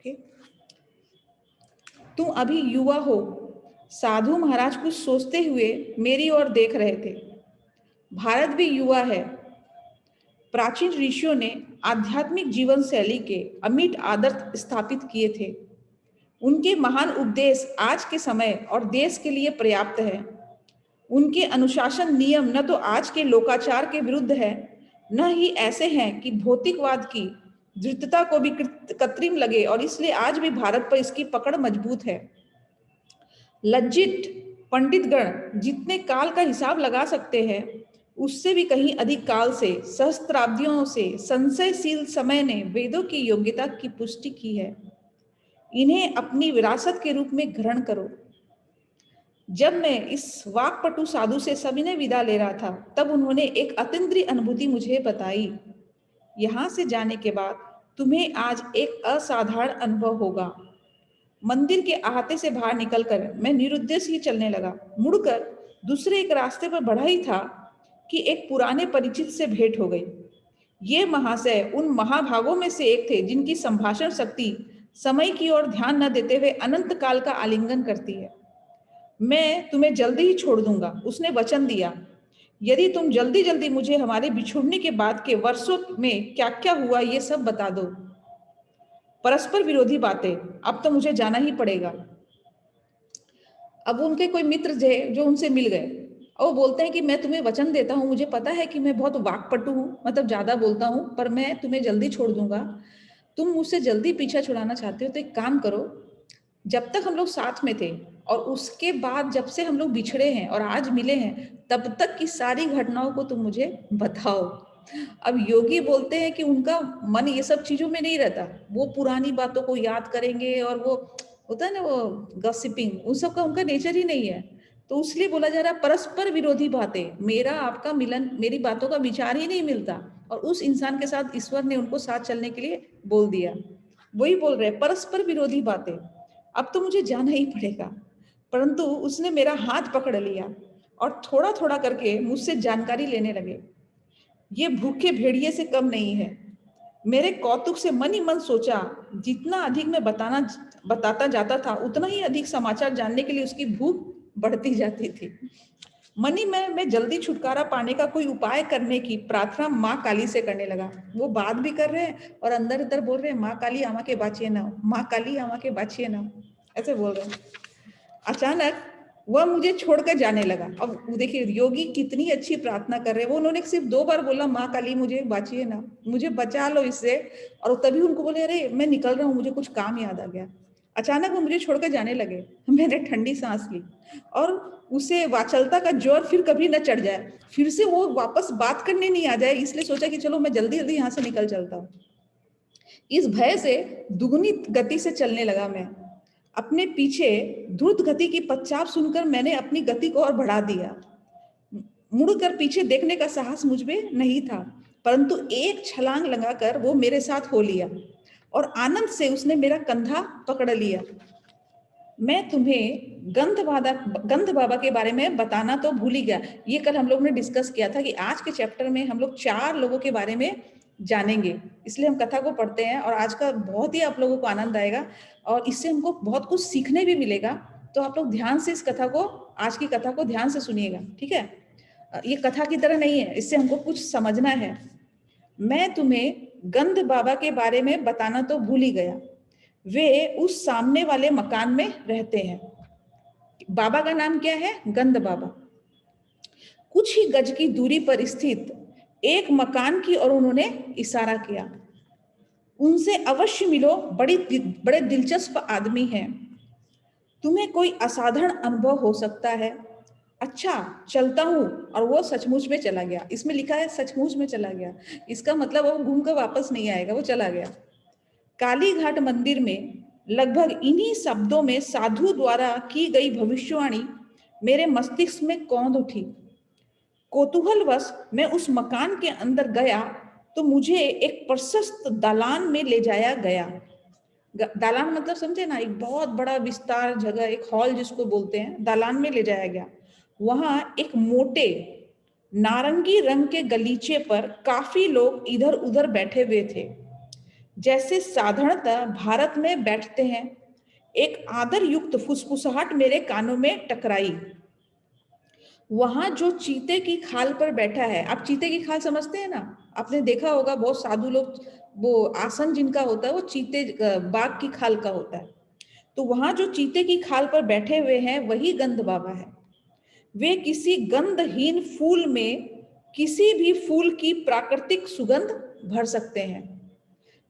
Okay. तुम अभी युवा हो। साधु महाराज कुछ सोचते हुए मेरी ओर देख रहे थे। भारत भी युवा है। प्राचीन ऋषियों ने आध्यात्मिक जीवन शैली के अमिट आदर्श स्थापित किए थे। उनके महान उपदेश आज के समय और देश के लिए पर्याप्त है। उनके अनुशासन नियम न तो आज के लोकाचार के विरुद्ध है, न ही ऐसे हैं कि भौतिकवाद की धृतता को भी कृत्रिम लगे, और इसलिए आज भी भारत पर इसकी पकड़ मजबूत है। लज्जित पंडितगण जितने काल का हिसाब लगा सकते हैं, उससे भी कहीं अधिक काल से, सहस्त्राब्दियों से संशयशील समय ने वेदों की योग्यता की पुष्टि की है। इन्हें अपनी विरासत के रूप में ग्रहण करो। जब मैं इस वाक्पटु साधु से सविनय विदा ले रहा था, तब उन्होंने एक अतीन्द्रिय अनुभूति मुझे बताई। यहां से जाने के बाद तुम्हें आज एक असाधारण अनुभव होगा। मंदिर के अहाते से बाहर निकलकर मैं निरुद्देश्य ही चलने लगा। मुड़कर दूसरे एक रास्ते पर बढ़ा ही था कि एक पुराने परिचित से भेंट हो गई। ये महाशय उन महाभागों में से एक थे जिनकी संभाषण शक्ति समय की ओर ध्यान न देते हुए अनंत काल का आलिंगन करती है। मैं तुम्हें जल्दी ही छोड़ दूंगा, उसने वचन दिया, यदि तुम जल्दी जल्दी मुझे हमारे बिछुड़ने के बाद के वर्षों में क्या क्या हुआ ये सब बता दो। परस्पर विरोधी बातें, अब तो मुझे जाना ही पड़ेगा। अब उनके कोई मित्र थे जो उनसे मिल गए और वो बोलते हैं कि मैं तुम्हें वचन देता हूँ, मुझे पता है कि मैं बहुत वाक्पटु हूँ, मतलब ज्यादा बोलता हूँ, पर मैं तुम्हें जल्दी छोड़ दूंगा। तुम मुझसे जल्दी पीछा छुड़ाना चाहते हो तो एक काम करो, जब तक हम लोग साथ में थे और उसके बाद जब से हम लोग बिछड़े हैं और आज मिले हैं, तब तक की सारी घटनाओं को तुम मुझे बताओ। अब योगी बोलते हैं कि उनका मन ये सब चीजों में नहीं रहता, वो पुरानी बातों को याद करेंगे, और वो होता है ना वो गॉसिपिंग, उन सब का उनका नेचर ही नहीं है। तो इसलिए बोला जा रहा है परस्पर विरोधी बातें, मेरा आपका मिलन, मेरी बातों का विचार ही नहीं मिलता, और उस इंसान के साथ ईश्वर ने उनको साथ चलने के लिए बोल दिया। वही बोल रहे परस्पर विरोधी बातें, अब तो मुझे जाना ही पड़ेगा। परंतु उसने मेरा हाथ पकड़ लिया और थोड़ा थोड़ा करके मुझसे जानकारी लेने लगे। ये भूखे भेड़िए से कम नहीं है। मेरे कौतुक से मन ही मन सोचा, जितना अधिक मैं बताता जाता था, उतना ही अधिक समाचार जानने के लिए उसकी भूख बढ़ती जाती थी। मन ही में मैं जल्दी छुटकारा पाने का कोई उपाय करने की प्रार्थना माँ काली से करने लगा। वो बात भी कर रहे हैं और अंदर अंदर बोल रहे हैं, माँ काली आमा के बाचिए ना, माँ काली आमा के बाचिए ना, ऐसे बोल रहे हैं। अचानक वह मुझे छोड़कर जाने लगा। अब देखिए योगी कितनी अच्छी प्रार्थना कर रहे हैं। वो उन्होंने सिर्फ 2 बार बोला, माँ काली मुझे बाचिए ना, मुझे बचा लो इससे, और तभी उनको बोले, अरे मैं निकल रहा हूँ, मुझे कुछ काम याद आ गया। अचानक वो मुझे छोड़कर जाने लगे। मैंने ठंडी सांस ली और उसे वाचलता का जोर फिर कभी न चढ़ जाए, फिर से वो वापस बात करने नहीं आ जाए, इसलिए सोचा कि चलो मैं जल्दी जल्दी यहाँ से निकल चलता हूँ। इस भय से दुगनी गति से चलने लगा। मैं अपने पीछे द्रुत गति की पश्चात सुनकर मैंने अपनी गति को और बढ़ा दिया। मुड़कर पीछे देखने का साहस मुझ में नहीं था, परंतु एक छलांग लगाकर वो मेरे साथ हो लिया और आनंद से उसने मेरा कंधा पकड़ लिया। मैं तुम्हें गंध बाबा के बारे में बताना तो भूल ही गया। ये कल हम लोग ने डिस्कस किया था कि आज के चैप्टर में हम लोग 4 लोगों के बारे में जानेंगे, इसलिए हम कथा को पढ़ते हैं और आज का बहुत ही आप लोगों को आनंद आएगा और इससे हमको बहुत कुछ सीखने भी मिलेगा। तो आप लोग ध्यान से इस कथा को, आज की कथा को ध्यान से सुनिएगा, ठीक है। ये कथा की तरह नहीं है, इससे हमको कुछ समझना है। मैं तुम्हें गंध बाबा के बारे में बताना तो भूल ही गया। वे उस सामने वाले मकान में रहते हैं। बाबा का नाम क्या है? गंध बाबा। कुछ ही गज की दूरी पर स्थित एक मकान की ओर उन्होंने इशारा किया। उनसे अवश्य मिलो, बड़े दिलचस्प आदमी हैं। तुम्हें कोई असाधारण अनुभव हो सकता है। अच्छा चलता हूँ। और वो सचमुच में चला गया। इसमें लिखा है सचमुच में चला गया, इसका मतलब वो घूम कर वापस नहीं आएगा, वो चला गया। कालीघाट मंदिर में लगभग इन्हीं शब्दों में साधु द्वारा की गई भविष्यवाणी मेरे मस्तिष्क में कौंध उठी। कौतूहलवश मैं उस मकान के अंदर गया तो मुझे एक प्रशस्त दालान में ले जाया गया। दालान मतलब समझे ना, एक बहुत बड़ा विस्तार जगह, एक हॉल जिसको बोलते हैं, दालान में ले जाया गया। वहां एक मोटे नारंगी रंग के गलीचे पर काफी लोग इधर उधर बैठे हुए थे। जैसे साधारणतः भारत में बैठते हैं। एक आदर युक्त फुसफुसाहट मेरे कानों में टकराई। वहां जो चीते की खाल पर बैठा है, आप चीते की खाल समझते हैं ना, आपने देखा होगा बहुत साधु लोग, वो आसन जिनका होता है वो चीते बाघ की खाल का होता है। तो वहां जो चीते की खाल पर बैठे हुए हैं वही गंध बाबा है। वे किसी गंधहीन फूल में किसी भी फूल की प्राकृतिक सुगंध भर सकते हैं।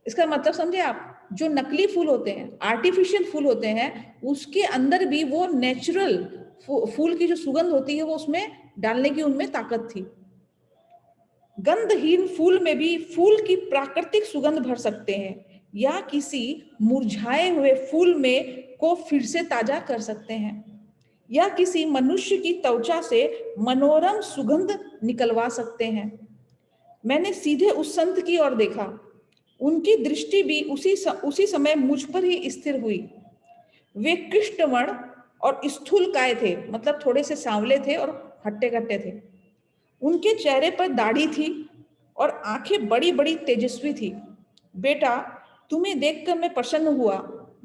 इसका मतलब समझे आप, जो नकली फूल होते हैं, आर्टिफिशियल फूल होते हैं, उसके अंदर भी वो नेचुरल फूल की जो सुगंध होती है वो उसमें डालने की उनमें ताकत थी। गंधहीन फूल में भी फूल की प्राकृतिक सुगंध भर सकते हैं या किसी मुरझाए हुए फूल में को फिर से ताजा कर सकते हैं या किसी मनुष्य की त्वचा से मनोरम सुगंध निकलवा सकते हैं। मैंने सीधे उस संत की ओर देखा। उनकी दृष्टि भी उसी समय मुझ पर ही स्थिर हुई। वे कृष्णवर्ण और स्थूलकाय थे, मतलब थोड़े से सांवले थे और हट्टे कट्टे थे। उनके चेहरे पर दाढ़ी थी और आंखें बड़ी बड़ी तेजस्वी थी। बेटा, तुम्हें देखकर मैं प्रसन्न हुआ।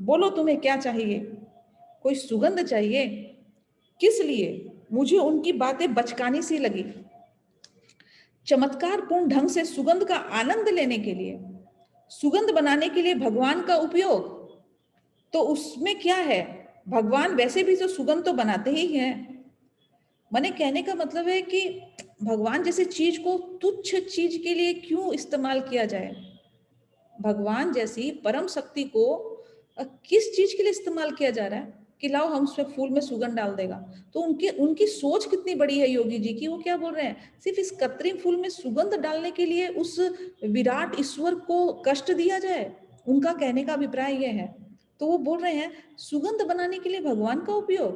बोलो तुम्हें क्या चाहिए? कोई सुगंध चाहिए? किस लिए? मुझे उनकी बातें बचकानी सी लगी। चमत्कारपूर्ण ढंग से सुगंध का आनंद लेने के लिए, सुगंध बनाने के लिए भगवान का उपयोग, तो उसमें क्या है? भगवान वैसे भी तो सुगंध तो बनाते ही हैं। मैंने कहने का मतलब है कि भगवान जैसे चीज को तुच्छ चीज के लिए क्यों इस्तेमाल किया जाए? भगवान जैसी परम शक्ति को किस चीज के लिए इस्तेमाल किया जा रहा है कि लाओ हम उसमें फूल में सुगंध डाल देगा? तो उनकी उनकी सोच कितनी बड़ी है योगी जी की। वो क्या बोल रहे हैं, सिर्फ इस कृत्रिम फूल में सुगंध डालने के लिए उस विराट ईश्वर को कष्ट दिया जाए? उनका कहने का अभिप्राय यह है। तो वो बोल रहे हैं सुगंध बनाने के लिए भगवान का उपयोग,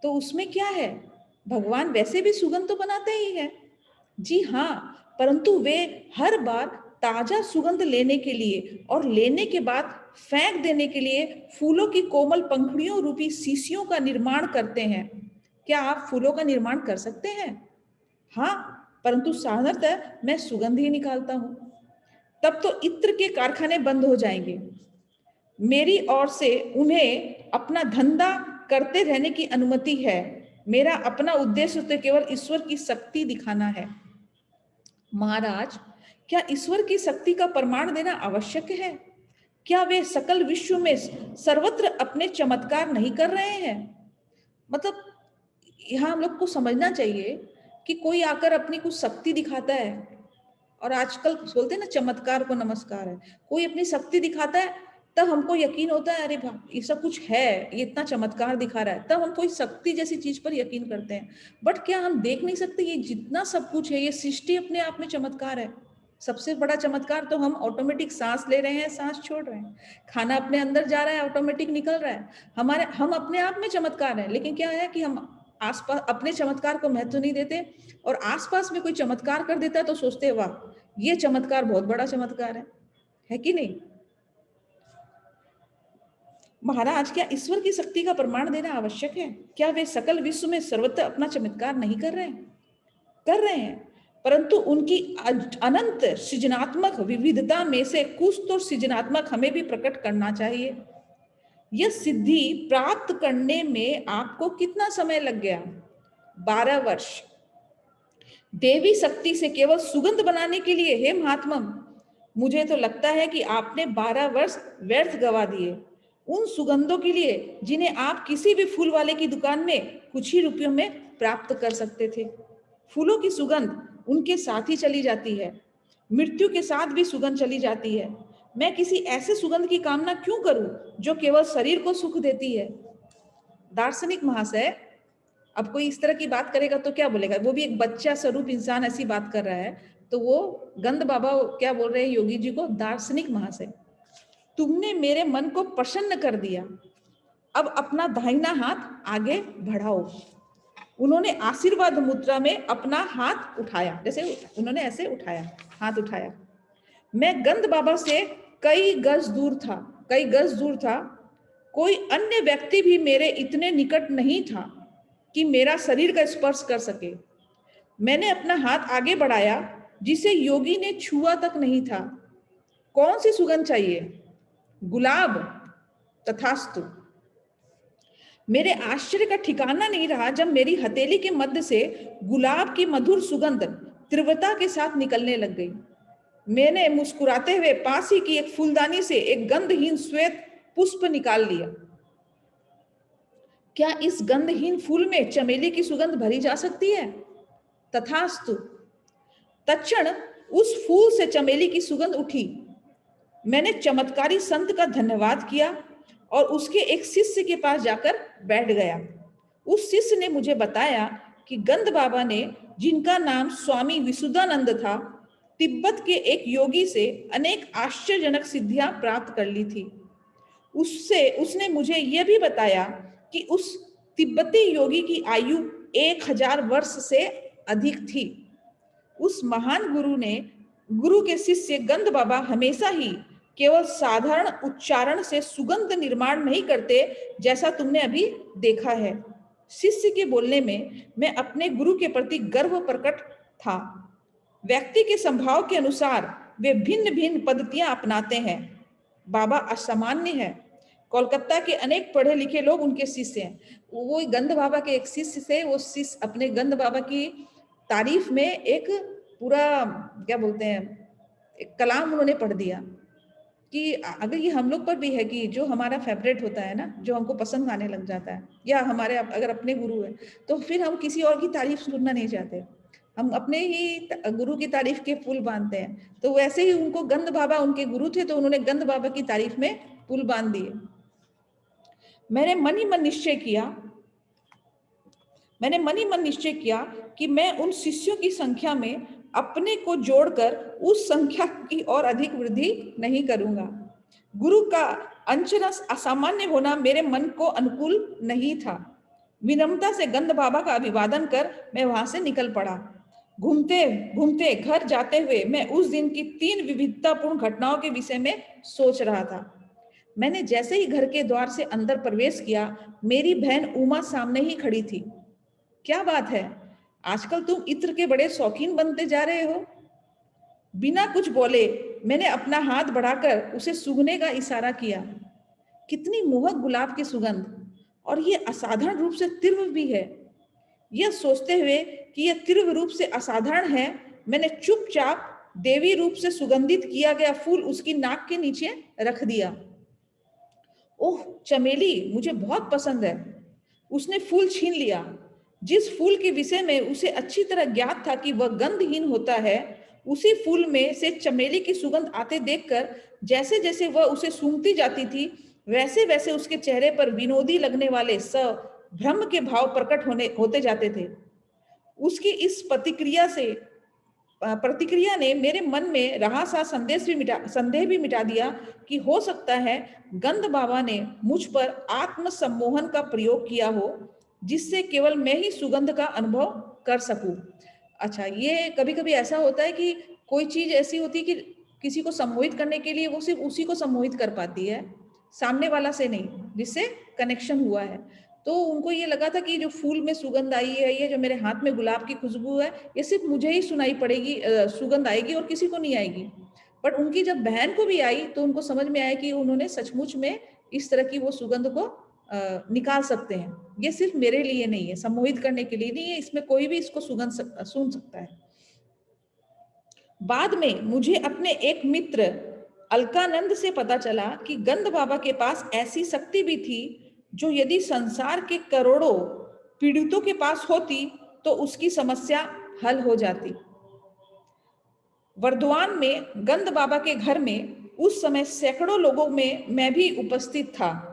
तो उसमें क्या है? भगवान वैसे भी सुगंध तो बनाते ही है। जी हाँ, परंतु वे हर बार ताजा सुगंध लेने के लिए और लेने के बाद फेंक देने के लिए फूलों की कोमल पंखुड़ियों रूपी शीशियों का निर्माण करते हैं। क्या आप फूलों का निर्माण कर सकते हैं? हाँ, परंतु साधारणतः मैं सुगंध ही निकालता हूं। तब तो इत्र के कारखाने बंद हो जाएंगे। मेरी ओर से उन्हें अपना धंधा करते रहने की अनुमति है। मेरा अपना उद्देश्य तो केवल ईश्वर की शक्ति दिखाना है। महाराज, क्या ईश्वर की शक्ति का प्रमाण देना आवश्यक है? क्या वे सकल विश्व में सर्वत्र अपने चमत्कार नहीं कर रहे हैं? मतलब यहाँ हम लोग को समझना चाहिए कि कोई आकर अपनी कुछ शक्ति दिखाता है, और आजकल बोलते हैं ना चमत्कार को नमस्कार है। कोई अपनी शक्ति दिखाता है तब हमको यकीन होता है, अरे भाई ये सब कुछ है, ये इतना चमत्कार दिखा रहा है, तब हम कोई शक्ति जैसी चीज पर यकीन करते हैं। बट क्या हम देख नहीं सकते ये जितना सब कुछ है, ये सृष्टि अपने आप में चमत्कार है। सबसे बड़ा चमत्कार तो हम ऑटोमेटिक सांस ले रहे हैं, सांस छोड़ रहे हैं, खाना अपने अंदर जा रहा है, ऑटोमेटिक निकल रहा है। हम अपने आप में चमत्कार है। लेकिन क्या है कि हम आसपास अपने चमत्कार को महत्व नहीं देते, और आसपास में कोई चमत्कार कर देता है तो सोचते हैं वाह ये चमत्कार बहुत बड़ा चमत्कार है कि नहीं? महाराज, क्या ईश्वर की शक्ति का प्रमाण देना आवश्यक है? क्या वे सकल विश्व में सर्वत्र अपना चमत्कार नहीं कर रहे हैं? कर रहे हैं, परंतु उनकी अनंत सृजनात्मक विविधता में से कुछ तो सृजनात्मक हमें भी प्रकट करना चाहिए। यह सिद्धि प्राप्त करने में आपको कितना समय लग गया? 12 वर्ष। देवी शक्ति से केवल सुगंध बनाने के लिए? हे महात्मा, मुझे तो लगता है कि आपने 12 वर्ष व्यर्थ गवा दिए उन सुगंधों के लिए जिन्हें आप किसी भी फूल वाले की दुकान में कुछ ही रुपयों में प्राप्त कर सकते थे। फूलों की सुगंध उनके साथ ही चली जाती है, मृत्यु के साथ भी सुगंध चली जाती है। मैं किसी ऐसे सुगंध की कामना क्यों करूं जो केवल शरीर को सुख देती है? दार्शनिक महाशय, अब कोई इस तरह की बात करेगा तो क्या बोलेगा? वो भी एक बच्चा स्वरूप इंसान ऐसी बात कर रहा है, तो वो गंध बाबा क्या बोल रहे हैं योगी जी को? दार्शनिक महाशय, तुमने मेरे मन को प्रसन्न कर दिया, अब अपना दाहिना हाथ आगे बढ़ाओ। उन्होंने आशीर्वाद मुद्रा में अपना हाथ उठाया, जैसे उन्होंने ऐसे उठाया, हाथ उठाया। मैं गंध बाबा से कई गज दूर था। कोई अन्य व्यक्ति भी मेरे इतने निकट नहीं था कि मेरा शरीर का स्पर्श कर सके। मैंने अपना हाथ आगे बढ़ाया जिसे योगी ने छुआ तक नहीं था। कौन सी सुगंध चाहिए? गुलाब? तथास्तु। मेरे आश्चर्य का ठिकाना नहीं रहा जब मेरी हथेली के मध्य से गुलाब की मधुर सुगंध तीव्रता के साथ निकलने लग गई। मैंने मुस्कुराते हुए पास ही की एक फूलदानी से एक गंधहीन श्वेत पुष्प निकाल लिया। क्या इस गंधहीन फूल में चमेली की सुगंध भरी जा सकती है? तथास्तु। तत्क्षण उस फूल से चमेली की सुगंध उठी। मैंने चमत्कारी संत का धन्यवाद किया और उसके एक शिष्य के पास जाकर बैठ गया। उस शिष्य ने मुझे बताया कि गंध बाबा ने, जिनका नाम स्वामी विशुद्धानंद था, तिब्बत के एक योगी से अनेक आश्चर्यजनक सिद्धियां प्राप्त कर ली थी। उसने मुझे यह भी बताया कि उस तिब्बती योगी की आयु 1000 वर्ष से अधिक थी। उस महान गुरु के शिष्य गंध बाबा हमेशा ही केवल साधारण उच्चारण से सुगंध निर्माण नहीं करते, जैसा तुमने अभी देखा है। शिष्य के बोलने में मैं अपने गुरु के प्रति गर्व प्रकट था। व्यक्ति के स्वभाव के अनुसार वे भिन्न भिन्न पद्धतियां अपनाते हैं। बाबा असामान्य है। कोलकाता के अनेक पढ़े लिखे लोग उनके शिष्य हैं। वो गंध बाबा के एक शिष्य से, वो शिष्य अपने गंध बाबा की तारीफ में एक पूरा क्या बोलते हैं, एक कलाम उन्होंने पढ़ दिया कि अगर ये हम लोग पर भी है कि जो हमारा फेवरेट होता है ना, जो हमको पसंद आने लग जाता है, या हमारे अगर अपने गुरु है तो फिर हम किसी और की तारीफ सुनना नहीं चाहते, हम अपने ही गुरु की तारीफ के पुल बांधते हैं। तो वैसे ही उनको गंध बाबा उनके गुरु थे, तो उन्होंने गंध बाबा की तारीफ में पुल बांध दिए। मैंने मन ही मन निश्चय किया कि मैं उन शिष्यों की संख्या में अपने को जोड़कर उस संख्या की और अधिक वृद्धि नहीं करूंगा। गुरु का अंचरस असामान्य होना मेरे मन को अनुकूल नहीं था। विनम्रता से गंध बाबा का अभिवादन कर मैं वहां से निकल पड़ा। घूमते घूमते घर जाते हुए मैं उस दिन की 3 विविधतापूर्ण घटनाओं के विषय में सोच रहा था। मैंने जैसे ही घर के द्वार से अंदर प्रवेश किया, मेरी बहन उमा सामने ही खड़ी थी। क्या बात है, आजकल तुम इत्र के बड़े शौकीन बनते जा रहे हो? बिना कुछ बोले मैंने अपना हाथ बढ़ाकर उसे सूंघने का इशारा किया। कितनी मोहक गुलाब की सुगंध, और ये असाधारण रूप से तीव्र भी है। यह सोचते हुए कि यह तीव्र रूप से असाधारण है, मैंने चुपचाप देवी रूप से सुगंधित किया गया फूल उसकी नाक के नीचे रख दिया। ओह चमेली, मुझे बहुत पसंद है। उसने फूल छीन लिया। जिस फूल के विषय में उसे अच्छी तरह ज्ञात था कि वह गंधहीन होता है, उसी फूल में से चमेली की सुगंध आते देखकर जैसे जैसे वह उसे सूंघती जाती थी, वैसे वैसे उसके चेहरे पर विनोदी लगने वाले भ्रम के भाव प्रकट होते जाते थे। उसकी इस प्रतिक्रिया ने मेरे मन में रहा सा संदेह भी मिटा दिया कि हो सकता है गंध बाबा ने मुझ पर आत्म सम्मोहन का प्रयोग किया हो, जिससे केवल मैं ही सुगंध का अनुभव कर सकूं। अच्छा, ये कभी कभी ऐसा होता है कि कोई चीज ऐसी होती है कि किसी को सम्मोहित करने के लिए वो सिर्फ उसी को सम्मोहित कर पाती है, सामने वाला से नहीं, जिससे कनेक्शन हुआ है। तो उनको ये लगा था कि जो फूल में सुगंध आई है, ये जो मेरे हाथ में गुलाब की खुशबू है, ये सिर्फ मुझे ही सुनाई पड़ेगी, सुगंध आएगी और किसी को नहीं आएगी। बट उनकी जब बहन को भी आई तो उनको समझ में आया कि उन्होंने सचमुच में इस तरह की वो सुगंध को निकाल सकते हैं। ये सिर्फ मेरे लिए नहीं है, सम्मोहित करने के लिए नहीं है, इसमें कोई भी इसको सुन सकता है। बाद में मुझे अपने एक मित्र अलकानंद से पता चला कि गंध बाबा के पास ऐसी शक्ति भी थी जो यदि संसार के करोड़ों पीड़ितों के पास होती तो उसकी समस्या हल हो जाती। वर्धमान में गंध बाबा के घर में उस समय सैकड़ों लोगों में मैं भी उपस्थित था।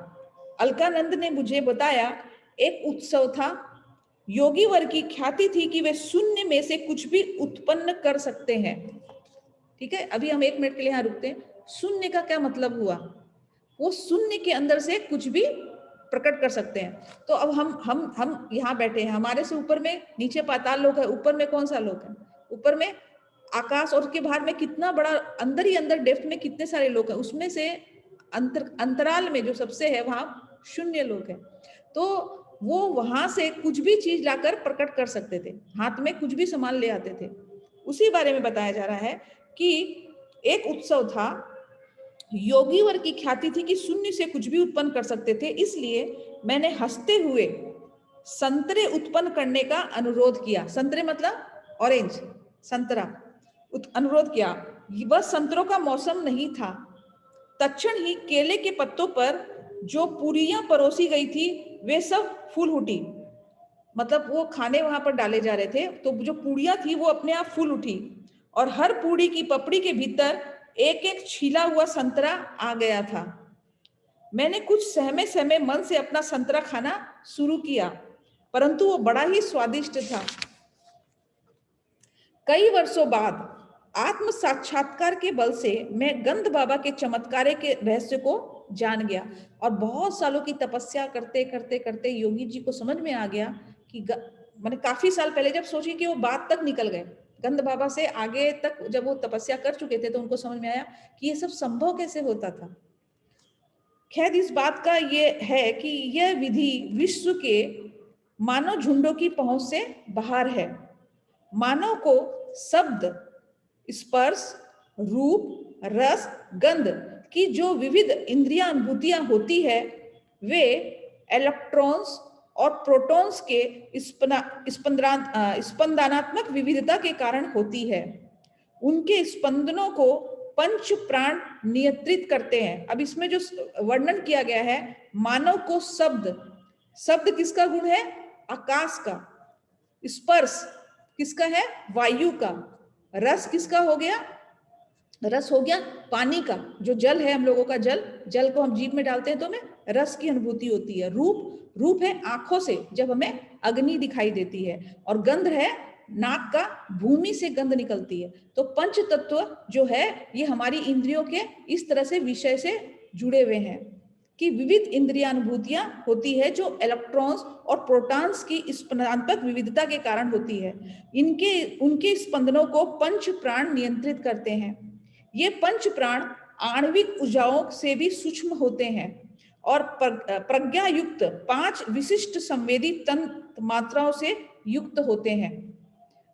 अलकानंद ने मुझे बताया, एक उत्सव था। योगी वर की ख्याति थी कि वे शून्य में से कुछ भी उत्पन्न कर सकते हैं। ठीक है, अभी हम 1 मिनट के लिए यहाँ रुकते हैं। शून्य का क्या मतलब हुआ? वो शून्य के अंदर से कुछ भी प्रकट कर सकते हैं। तो अब हम यहाँ बैठे हैं, हमारे से ऊपर में नीचे पाताल लोक है, ऊपर में कौन सा लोक है? ऊपर में आकाश, और उसके बाहर में कितना बड़ा अंदर ही अंदर डेप्थ में कितने सारे लोग हैं, उसमें से अंतराल में जो सबसे है वहां शून्य लोक है। तो वो वहां से कुछ भी चीज लाकर प्रकट कर सकते थे, हाथ में कुछ भी सामान ले आते थे। उसी बारे में बताया जा रहा है कि एक उत्सव था योगीवर की ख्याति थी कि शून्य से कुछ भी उत्पन्न कर सकते थे, इसलिए मैंने हंसते हुए संतरे उत्पन्न करने का अनुरोध किया। संतरे मतलब ऑरेंज, संतरा अनुरोध किया। वह संतरों का मौसम नहीं था। तत्क्षण ही केले के पत्तों पर जो पूरियां परोसी गई थी वे सब फूल उठी। मतलब वो खाने वहां पर डाले जा रहे थे, तो जो पूड़ियां थी वो अपने आप फूल उठी और हर पूड़ी की पपड़ी के भीतर एक एक छीला हुआ संतरा आ गया था। मैंने कुछ सहमे सहमे मन से अपना संतरा खाना शुरू किया, परंतु वो बड़ा ही स्वादिष्ट था। कई वर्षों बाद आत्म साक्षात्कार के बल से मैं गंध बाबा के चमत्कारे के रहस्य को जान गया और बहुत सालों की तपस्या करते करते करते योगी जी को समझ में आ गया कि मैंने काफी साल पहले जब सोची कि वो बात तक निकल गए गंध बाबा से आगे तक, जब वो तपस्या कर चुके थे तो उनको समझ में आया कि ये सब संभव कैसे होता था। खैर, इस बात का ये है कि यह विधि विश्व के मानव झुंडों की पहुंच से बाहर है। मानव को शब्द, स्पर्श, रूप, रस, गंध की जो विविध इंद्रिया अनुभूतियां होती है वे इलेक्ट्रॉन्स और प्रोटॉन्स के स्पंदनात्मक विविधता के कारण होती है। उनके स्पंदनों को पंच प्राण नियंत्रित करते हैं। अब इसमें जो वर्णन किया गया है, मानव को शब्द, शब्द किसका गुण है? आकाश का। स्पर्श किसका है? वायु का। रस किसका हो गया? रस हो गया पानी का। जो जल है हम लोगों का, जल को हम जीभ में डालते हैं तो हमें रस की अनुभूति होती है। रूप है आंखों से, जब हमें अग्नि दिखाई देती है। और गंध है नाक का, भूमि से गंध निकलती है। तो पंच तत्व जो है ये हमारी इंद्रियों के इस तरह से विषय से जुड़े हुए हैं कि विविध इंद्रियानुभूतियां होती है जो इलेक्ट्रॉन्स और प्रोटॉन्स की स्पंदनात्मक विविधता के कारण होती है। उनके स्पंदनों को पंच प्राण नियंत्रित करते हैं। ये पंच प्राण आणविक ऊर्जाओं से भी सूक्ष्म होते हैं और प्रज्ञा युक्त 5 विशिष्ट संवेदी तंत्र मात्राओं से युक्त होते हैं।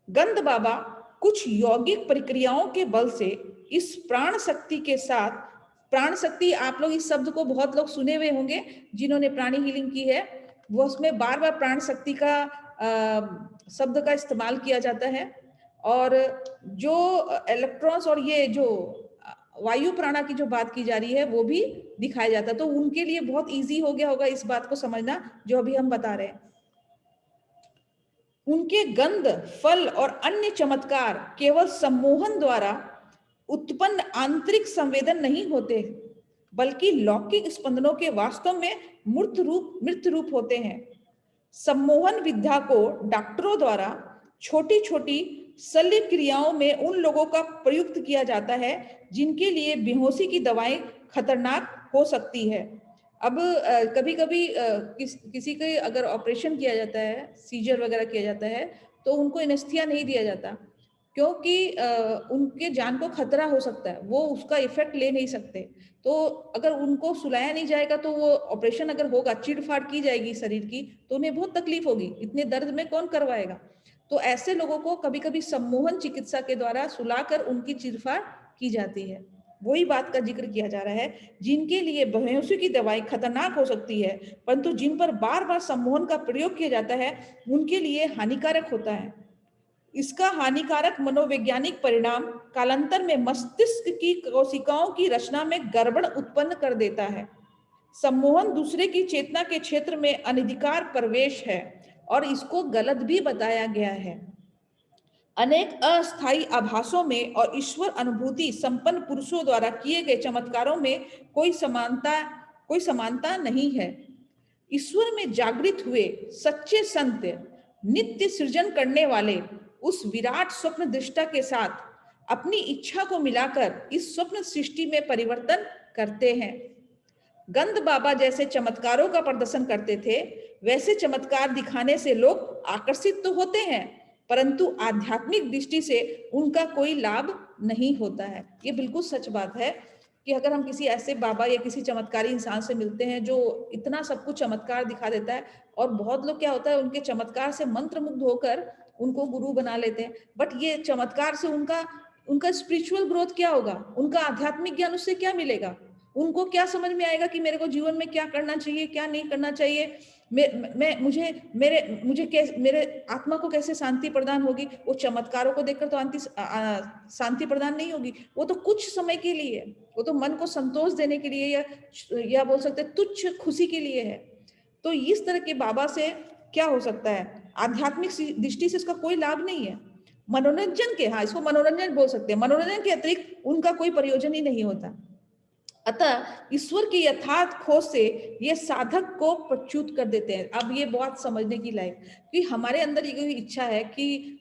गंध बाबा कुछ यौगिक प्रक्रियाओं के बल से इस प्राण शक्ति के साथ, प्राण शक्ति आप लोग इस शब्द को बहुत लोग सुने हुए होंगे जिन्होंने प्राणी हीलिंग की है, वो उसमें बार बार प्राण शक्ति का शब्द का इस्तेमाल किया जाता है। और जो इलेक्ट्रॉन्स और ये जो वायु प्राणा की जो बात की जा रही है वो भी दिखाया जाता है। तो उनके लिए बहुत इजी हो गया होगा इस बात को समझना जो अभी हम बता रहे हैं। उनके गंध, फल और अन्य चमत्कार केवल सम्मोहन द्वारा उत्पन्न आंतरिक संवेदन नहीं होते, बल्कि लौकिक स्पंदनों के वास्तव में मृत रूप होते हैं। सम्मोहन विद्या को डॉक्टरों द्वारा छोटी छोटी शल्य क्रियाओं में उन लोगों का प्रयुक्त किया जाता है जिनके लिए बेहोशी की दवाएं खतरनाक हो सकती है। अब कभी कभी किसी के अगर ऑपरेशन किया जाता है, सीजर वगैरह किया जाता है, तो उनको एनेस्थीसिया नहीं दिया जाता क्योंकि उनके जान को खतरा हो सकता है, वो उसका इफेक्ट ले नहीं सकते। तो अगर उनको सुलाया नहीं जाएगा तो वो ऑपरेशन अगर होगा, चीड़-फाड़ की जाएगी शरीर की, तो उन्हें बहुत तकलीफ होगी। इतने दर्द में कौन करवाएगा? तो ऐसे लोगों को कभी-कभी सम्मोहन चिकित्सा के द्वारा सुलाकर उनकी चीड़-फाड़ की जाती है। वही बात का जिक्र किया जा रहा है, जिनके लिए बेहोशी की दवाई खतरनाक हो सकती है, परंतु जिन पर बार-बार सम्मोहन का प्रयोग किया जाता है, उनके लिए हानिकारक होता है। इसका हानिकारक मनोवैज्ञानिक परिणाम कालांतर में मस्तिष्क की कोशिकाओं की रचना में गड़बड़ उत्पन्न कर देता है। सम्मोहन दूसरे की चेतना के क्षेत्र में अनधिकार प्रवेश है और इसको गलत भी बताया गया है। अनेक अस्थायी आभासों में और ईश्वर अनुभूति संपन्न पुरुषों द्वारा किए गए चमत्कारों में कोई समानता नहीं है। ईश्वर में जागृत हुए सच्चे संत नित्य सृजन करने वाले उस विराट स्वप्न दृष्टा के साथ अपनी इच्छा को मिलाकर इस स्वप्न सृष्टि में परिवर्तन करते हैं। गंध बाबा जैसे चमत्कारों का प्रदर्शन करते थे, वैसे चमत्कार दिखाने से लोग आकर्षित तो होते हैं, परंतु आध्यात्मिक दृष्टि से उनका कोई लाभ नहीं होता है। ये बिल्कुल सच बात है कि अगर हम किसी ऐसे बाबा या किसी चमत्कारी इंसान से मिलते हैं जो इतना सब कुछ चमत्कार दिखा देता है, और बहुत लोग क्या होता है उनके चमत्कार से मंत्रमुग्ध होकर उनको गुरु बना लेते हैं, बट ये चमत्कार से उनका स्पिरिचुअल ग्रोथ क्या होगा, उनका आध्यात्मिक ज्ञान उससे क्या मिलेगा? उनको क्या समझ में आएगा कि मेरे को जीवन में क्या करना चाहिए, क्या नहीं करना चाहिए, मेरे आत्मा को कैसे शांति प्रदान होगी। वो चमत्कारों को देखकर तो शांति प्रदान नहीं होगी, वो तो कुछ समय के लिए है, वो तो मन को संतोष देने के लिए या बोल सकते हैं तुच्छ खुशी के लिए है। तो इस तरह के बाबा से क्या हो सकता है, आध्यात्मिक दृष्टि से इसका कोई लाभ नहीं है। मनोरंजन के, हाँ इसको मनोरंजन बोल सकते हैं, मनोरंजन के अतिरिक्त उनका कोई प्रयोजन ही नहीं होता। अतः ईश्वर की यथार्थ खोज से ये साधक को प्रच्युत कर देते हैं। अब ये बहुत समझने की लायक, कि हमारे अंदर ये इच्छा है कि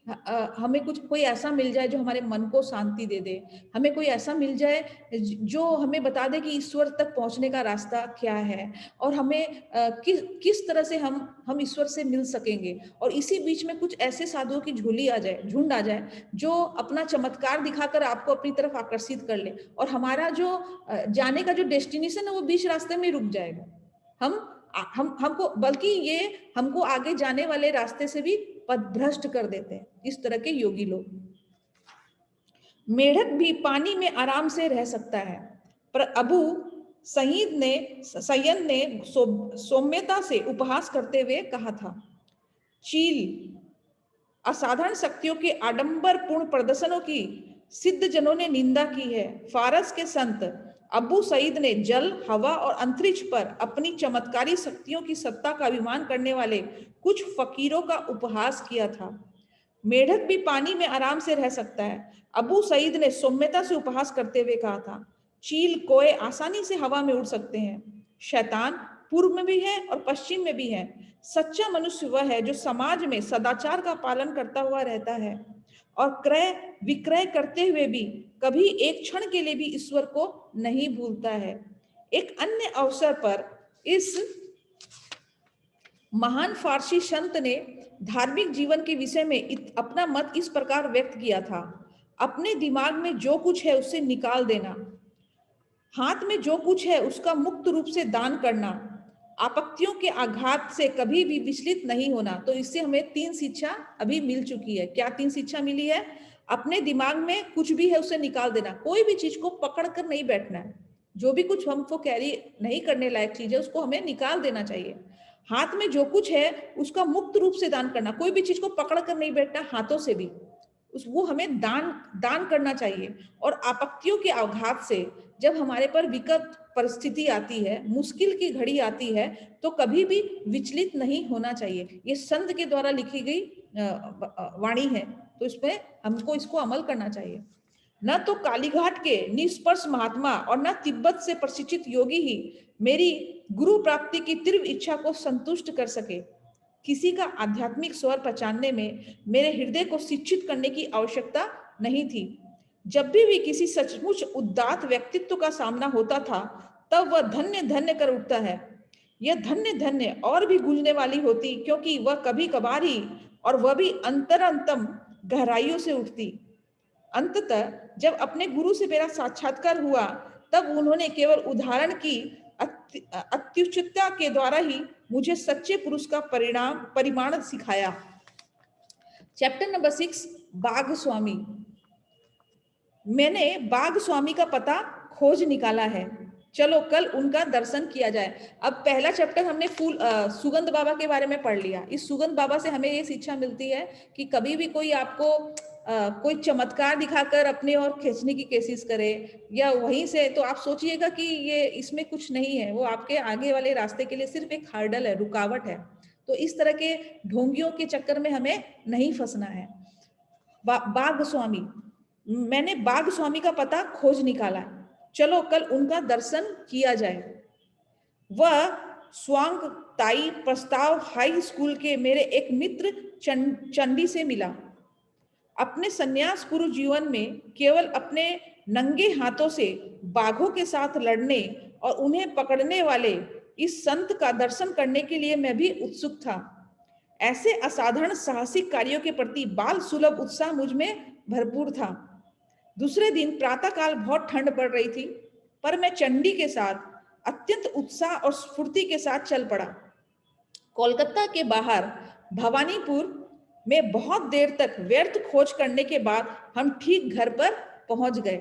हमें कुछ कोई ऐसा मिल जाए जो हमारे मन को शांति दे दे, हमें कोई ऐसा मिल जाए जो हमें बता दे कि ईश्वर तक पहुंचने का रास्ता क्या है, और हमें किस तरह से हम ईश्वर से मिल सकेंगे। और इसी बीच में कुछ ऐसे साधुओं की झोली आ जाए, झुंड आ जाए, जो अपना चमत्कार दिखाकर आपको अपनी तरफ आकर्षित कर ले, और हमारा जो जाने का जो डेस्टिनेशन है वो बीच रास्ते में रुक जाएगा। हमको, बल्कि ये हमको आगे जाने वाले रास्ते से भी पथभ्रष्ट कर देते हैं इस तरह के योगी लोग। मेढक भी पानी में आराम से रह सकता है, पर अबू सईद ने सौम्यता से उपहास करते हुए कहा था। चील असाधारण शक्तियों के आडंबरपूर्ण प्रदर्शनों की सिद्ध जनों ने निंदा की है। फारस के संत अबू सईद ने जल, हवा और अंतरिक्ष पर अपनी चमत्कारी शक्तियों की सत्ता का अभिमान करने वाले कुछ फकीरों का उपहास किया था। मेढक भी पानी में आराम से रह सकता है, अबू सईद ने सौम्यता से उपहास करते हुए कहा था। चील, कोए आसानी से हवा में उड़ सकते हैं। शैतान पूर्व में भी है और पश्चिम में भी है। सच्चा मनुष्य वह है जो समाज में सदाचार का पालन करता हुआ रहता है और क्रय विक्रय करते हुए भी कभी एक क्षण के लिए भी ईश्वर को नहीं भूलता है। एक अन्य अवसर पर इस महान फारसी संत ने धार्मिक जीवन के विषय में अपना मत इस प्रकार व्यक्त किया था। अपने दिमाग में जो कुछ है उसे निकाल देना, हाथ में जो कुछ है उसका मुक्त रूप से दान करना, आपत्तियों के आघात से कभी भी विचलित नहीं होना। तो इससे हमें 3 शिक्षा अभी मिल चुकी है। क्या 3 शिक्षा मिली है? अपने दिमाग में कुछ भी है उसे निकाल देना, कोई भी चीज को पकड़ कर नहीं बैठना है, जो भी कुछ हमको कैरी नहीं करने लायक चीज है उसको हमें निकाल देना चाहिए। हाथ में जो कुछ है उसका मुक्त रूप से दान करना, कोई भी चीज को पकड़ कर नहीं बैठना, हाथों से भी वो हमें दान करना चाहिए। और आपत्तियों के आघात से, जब हमारे पर विकट परिस्थिति आती है, मुश्किल की घड़ी आती है, तो कभी भी विचलित नहीं होना चाहिए। ये संत के द्वारा लिखी गई वाणी है, तो इसमें हमको इसको अमल करना चाहिए। न तो कालीघाट के निष्पर्श महात्मा और न तिब्बत से प्रशिक्षित योगी ही मेरी गुरु प्राप्ति की तीव्र इच्छा को संतुष्ट कर सके। किसी का आध्यात्मिक स्वर पहचानने में मेरे हृदय को शिक्षित करने की आवश्यकता नहीं थी। जब भी किसी सचमुच उदात्त व्यक्तित्व का सामना होता था, तब वह धन्य धन्य कर उठता है। यह धन्य धन्य और भी गूंजने वाली होती, क्योंकि वह कभी कभार ही, और वह भी अंतरंतम गहराइयों से उठती। अंततः जब अपने गुरु से मेरा साक्षात्कार हुआ, तब उन्होंने केवल उदाहरण की अत्युच्चता के द्वारा ही मुझे सच्चे पुरुष का परिमाण सिखाया। चैप्टर नंबर 6, बाघ स्वामी। मैंने बाघ स्वामी का पता खोज निकाला है, चलो कल उनका दर्शन किया जाए। अब पहला चैप्टर हमने सुगंध बाबा के बारे में पढ़ लिया। इस सुगंध बाबा से हमें ये शिक्षा मिलती है कि कभी भी कोई आपको कोई चमत्कार दिखाकर अपने और खींचने की कोशिश करे, या वहीं से, तो आप सोचिएगा कि ये इसमें कुछ नहीं है, वो आपके आगे वाले रास्ते के लिए सिर्फ एक हर्डल है, रुकावट है। तो इस तरह के ढोंगियों के चक्कर में हमें नहीं फंसना है। बाघ स्वामी, मैंने बाघ स्वामी का पता खोज निकाला, चलो कल उनका दर्शन किया जाए। वह स्वांग ताई प्रस्ताव हाई स्कूल के मेरे एक मित्र चंडी से मिला। अपने संन्यास पूर्व जीवन में केवल अपने नंगे हाथों से बाघों के साथ लड़ने और उन्हें पकड़ने वाले इस संत का दर्शन करने के लिए मैं भी उत्सुक था। ऐसे असाधारण साहसिक कार्यों के प्रति बाल सुलभ उत्साह मुझ में भरपूर था। दूसरे दिन प्रातःकाल बहुत ठंड पड़ रही थी, पर मैं चंडी के साथ अत्यंत उत्साह और स्फूर्ति के साथ चल पड़ा। कोलकाता के बाहर भवानीपुर में बहुत देर तक व्यर्थ खोज करने के बाद हम ठीक घर पर पहुंच गए।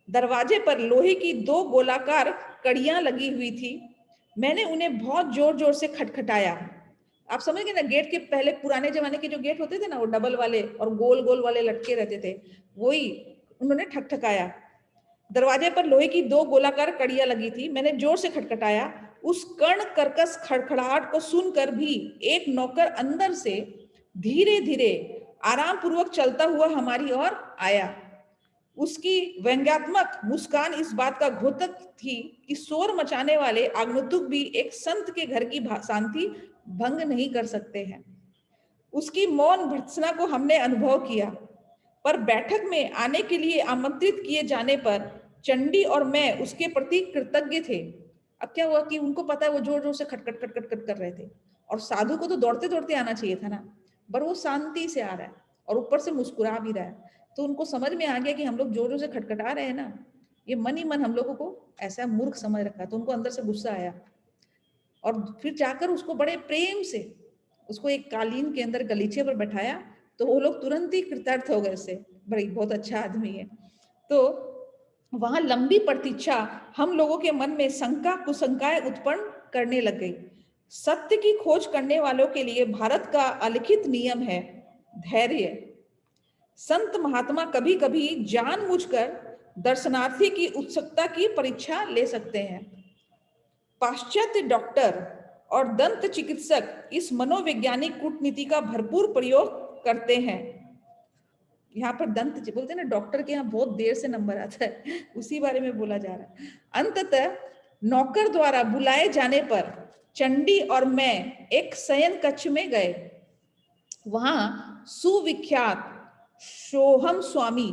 दरवाजे पर लोहे की 2 गोलाकार कड़ियां लगी हुई थी। मैंने उन्हें बहुत जोर जोर से खटखटाया। आप समझ गए ना, गेट के पहले पुराने जमाने के जो गेट होते थे ना, वो डबल वाले और गोल गोल वाले लटके रहते थे, वही उन्होंने ठकठकाया। दरवाजे पर लोहे की 2 गोलाकार कड़ियां लगी थी। मैंने जोर से खटखटाया। उस कर्ण कर्कश खड़खड़ाहट को सुनकर भी एक नौकर अंदर से धीरे धीरे आराम पूर्वक चलता हुआ हमारी ओर आया। उसकी व्यंग्यात्मक मुस्कान इस बात का घोतक थी कि शोर मचाने वाले आगंतुक भी एक संत के घर की शांति भंग नहीं कर सकते हैं। उसकी मौन भर्त्सना को हमने अनुभव किया, पर बैठक में आने के लिए आमंत्रित किए जाने पर चंडी और मैं उसके प्रति कृतज्ञ थे। अब क्या हुआ कि उनको पता है वो जोर जोर से खटखट खटखट खट कर रहे थे, और साधु को तो दौड़ते दौड़ते आना चाहिए था ना, पर वो शांति से आ रहा है और ऊपर से मुस्कुरा भी रहा है। तो उनको समझ में आ गया कि हम लोग जोर जोर से खटखटा रहे हैं ना, ये मन ही मन हम लोगों को ऐसा मूर्ख समझ रखा है। तो उनको अंदर से गुस्सा आया, और फिर जाकर उसको बड़े प्रेम से उसको एक कालीन के अंदर गलीचे पर बैठाया। तो वो लोग तुरंत ही कृतार्थ हो गए उससे, भाई बहुत अच्छा आदमी है। तो वहां लंबी प्रतीक्षा हम लोगों के मन में शंका कुशंकाएं उत्पन्न करने लग गई। सत्य की खोज करने वालों के लिए भारत का अलिखित नियम है धैर्य। संत महात्मा कभी कभी जानबूझकर दर्शनार्थी की उत्सुकता की परीक्षा ले सकते हैं। पाश्चात्य डॉक्टर और दंत चिकित्सक इस मनोवैज्ञानिक कूटनीति का भरपूर प्रयोग करते हैं। यहाँ पर दंत बोलते हैं ना, डॉक्टर के यहाँ बहुत देर से नंबर आता है, उसी बारे में बोला जा रहा है। अंततः नौकर द्वारा बुलाए जाने पर चंडी और मैं एक शयन कक्ष में गए। वहां सुविख्यात सोहम स्वामी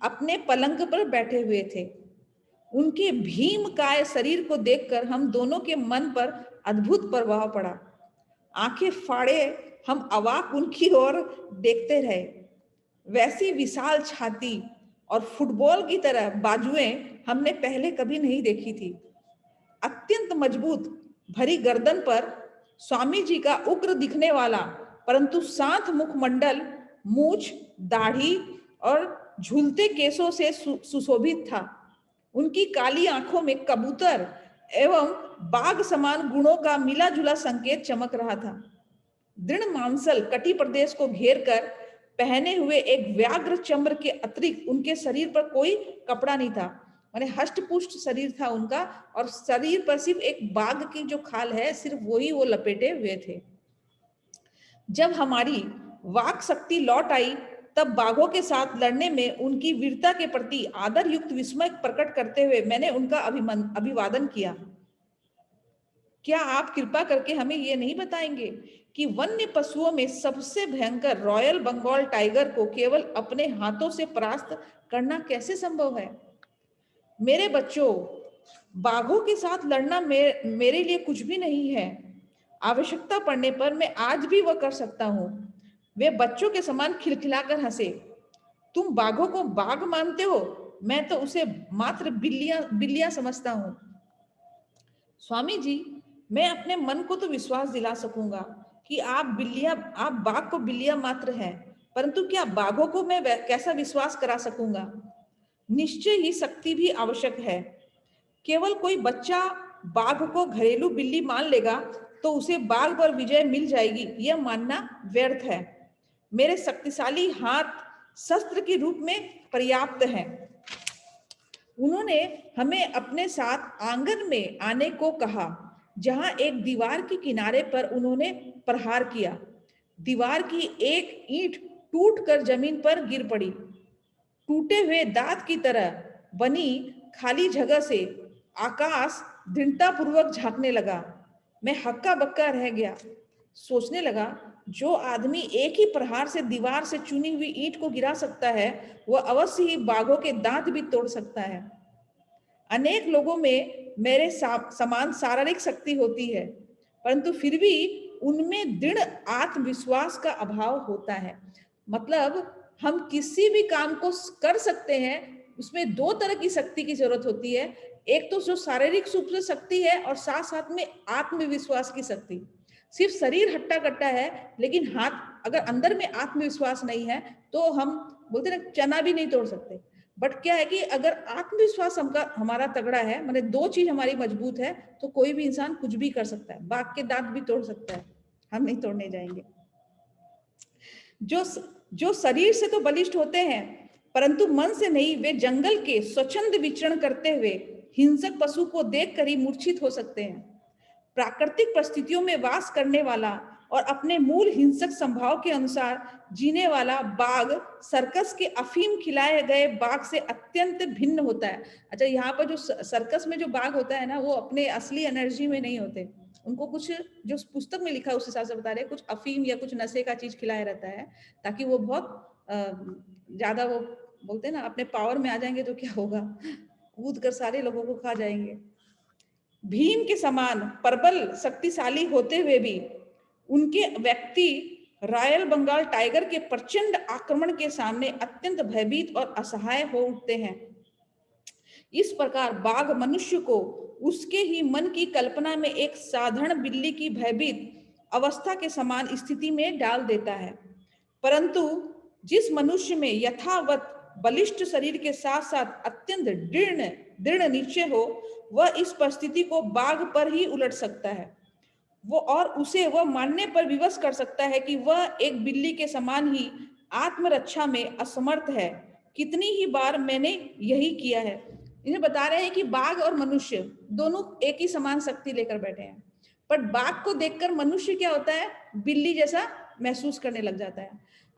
अपने पलंग पर बैठे हुए थे। उनके भीमकाय शरीर को देखकर हम दोनों के मन पर अद्भुत प्रभाव पड़ा। आंखें फाड़े हम अवाक उनकी ओर देखते रहे। वैसी विशाल छाती और फुटबॉल की तरह बाजुएं हमने पहले कभी नहीं देखी थी। अत्यंत मजबूत भरी गर्दन पर स्वामी जी का उग्र दिखने वाला परंतु शांत मुखमंडल मूछ, दाढ़ी और झूलते केसों से सुशोभित था। उनकी काली आंखों में कबूतर एवं बाघ समान गुणों का मिला जुला संकेत चमक रहा था। दृढ़ मांसल कटी प्रदेश को घेर कर पहने हुए एक व्याघ्र चम्र के अतिरिक्त उनके शरीर पर कोई कपड़ा नहीं था। माने हष्ट पुष्ट शरीर था उनका, और शरीर पर सिर्फ एक बाघ की जो खाल है सिर्फ वही वो लपेटे हुए थे। जब हमारी वाक शक्ति लौट आई तब बाघों के साथ लड़ने में उनकी वीरता के प्रति आदर युक्त विस्मय प्रकट करते हुए मैंने उनका अभिवादन किया। क्या आप कृपा करके हमें यह नहीं बताएंगे कि वन्य पशुओं में सबसे भयंकर रॉयल बंगाल टाइगर को केवल अपने हाथों से परास्त करना कैसे संभव है? मेरे बच्चों, बाघों के साथ लड़ना मेरे लिए कुछ भी नहीं है। आवश्यकता पड़ने पर मैं आज भी वह कर सकता हूं। वे बच्चों के समान खिलखिलाकर हंसे। तुम बाघों को बाघ मानते हो, मैं तो उसे मात्र बिल्लियां समझता हूं। स्वामी जी, मैं अपने मन को तो विश्वास दिला सकूंगा कि आप बाघ को बिल्लियां मात्र है, परंतु क्या बाघों को मैं कैसा विश्वास करा सकूंगा? निश्चय ही शक्ति भी आवश्यक है। केवल कोई बच्चा बाघ को घरेलू बिल्ली मान लेगा तो उसे बाघ पर विजय मिल जाएगी, यह मानना व्यर्थ है। मेरे शक्तिशाली हाथ शस्त्र के रूप में पर्याप्त हैं। उन्होंने हमें अपने साथ आंगन में आने को कहा, जहां एक दीवार के किनारे पर उन्होंने प्रहार किया। दीवार की एक ईंट टूटकर जमीन पर गिर पड़ी। टूटे हुए दांत की तरह बनी खाली जगह से आकाश दृढ़तापूर्वक झांकने लगा। मैं हक्का बक्का रह गया। सोचने लगा, जो आदमी एक ही प्रहार से दीवार से चुनी हुई ईंट को गिरा सकता है, वह अवश्य ही बाघों के दांत भी तोड़ सकता है। अनेक लोगों में मेरे समान शारीरिक शक्ति होती है, परंतु फिर भी उनमें दृढ़ आत्मविश्वास का अभाव होता है। मतलब हम किसी भी काम को कर सकते हैं, उसमें दो तरह की शक्ति की जरूरत होती है। एक तो जो शारीरिक रूप से शक्ति है, और साथ साथ में आत्मविश्वास की शक्ति। सिर्फ शरीर हट्टा कट्टा है, लेकिन हाथ अगर अंदर में आत्मविश्वास नहीं है तो हम बोलते ना, चना भी नहीं तोड़ सकते। बट क्या है कि अगर आत्मविश्वास हमारा तगड़ा है, माने दो चीज हमारी मजबूत है, तो कोई भी इंसान कुछ भी कर सकता है, बाघ के दांत भी तोड़ सकता है, हम नहीं तोड़ने जाएंगे। जो जो शरीर से तो बलिष्ठ होते हैं, परंतु मन से नहीं, वे जंगल के स्वच्छंद विचरण करते हुए हिंसक पशु को देखकर ही मूर्छित हो सकते हैं। प्राकृतिक परिस्थितियों में वास करने वाला और अपने मूल हिंसक स्वभाव के अनुसार जीने वाला बाघ सर्कस के अफीम खिलाए गए बाघ से अत्यंत भिन्न होता है। अच्छा, यहाँ पर जो सर्कस में जो बाघ होता है ना, वो अपने असली एनर्जी में नहीं होते, उनको कुछ जो पुस्तक में लिखा है उस हिसाब से बता रहे हैं, कुछ अफीम या कुछ नशे का चीज खिलाया रहता है, ताकि वो बहुत ज्यादा, वो बोलते हैं ना, अपने पावर में आ जाएंगे तो क्या होगा, कूद कर सारे लोगों को खा जाएंगे। भीम के समान प्रबल शक्तिशाली होते हुए भी उनके व्यक्ति रॉयल बंगाल टाइगर के प्रचंड आक्रमण के सामने अत्यंत भयभीत और असहाय हो उठते हैं। इस प्रकार बाघ मनुष्य को उसके ही मन की कल्पना में एक साधारण बिल्ली की भयभीत अवस्था के समान स्थिति में डाल देता है। परंतु जिस मनुष्य में यथावत बलिष्ठ शरीर के साथ साथ अत्यंत दृढ़ निश्चय हो, वह इस परिस्थिति को बाघ पर ही उलट सकता है। वो और उसे वह मानने पर विवश कर सकता है कि वह एक बिल्ली के समान ही आत्मरक्षा में असमर्थ है। कितनी ही बार मैंने यही किया है। इन्हें बता रहे हैं कि बाघ और मनुष्य दोनों एक ही समान शक्ति लेकर बैठे हैं, पर बाघ को देखकर मनुष्य क्या होता है, बिल्ली जैसा महसूस करने लग जाता है।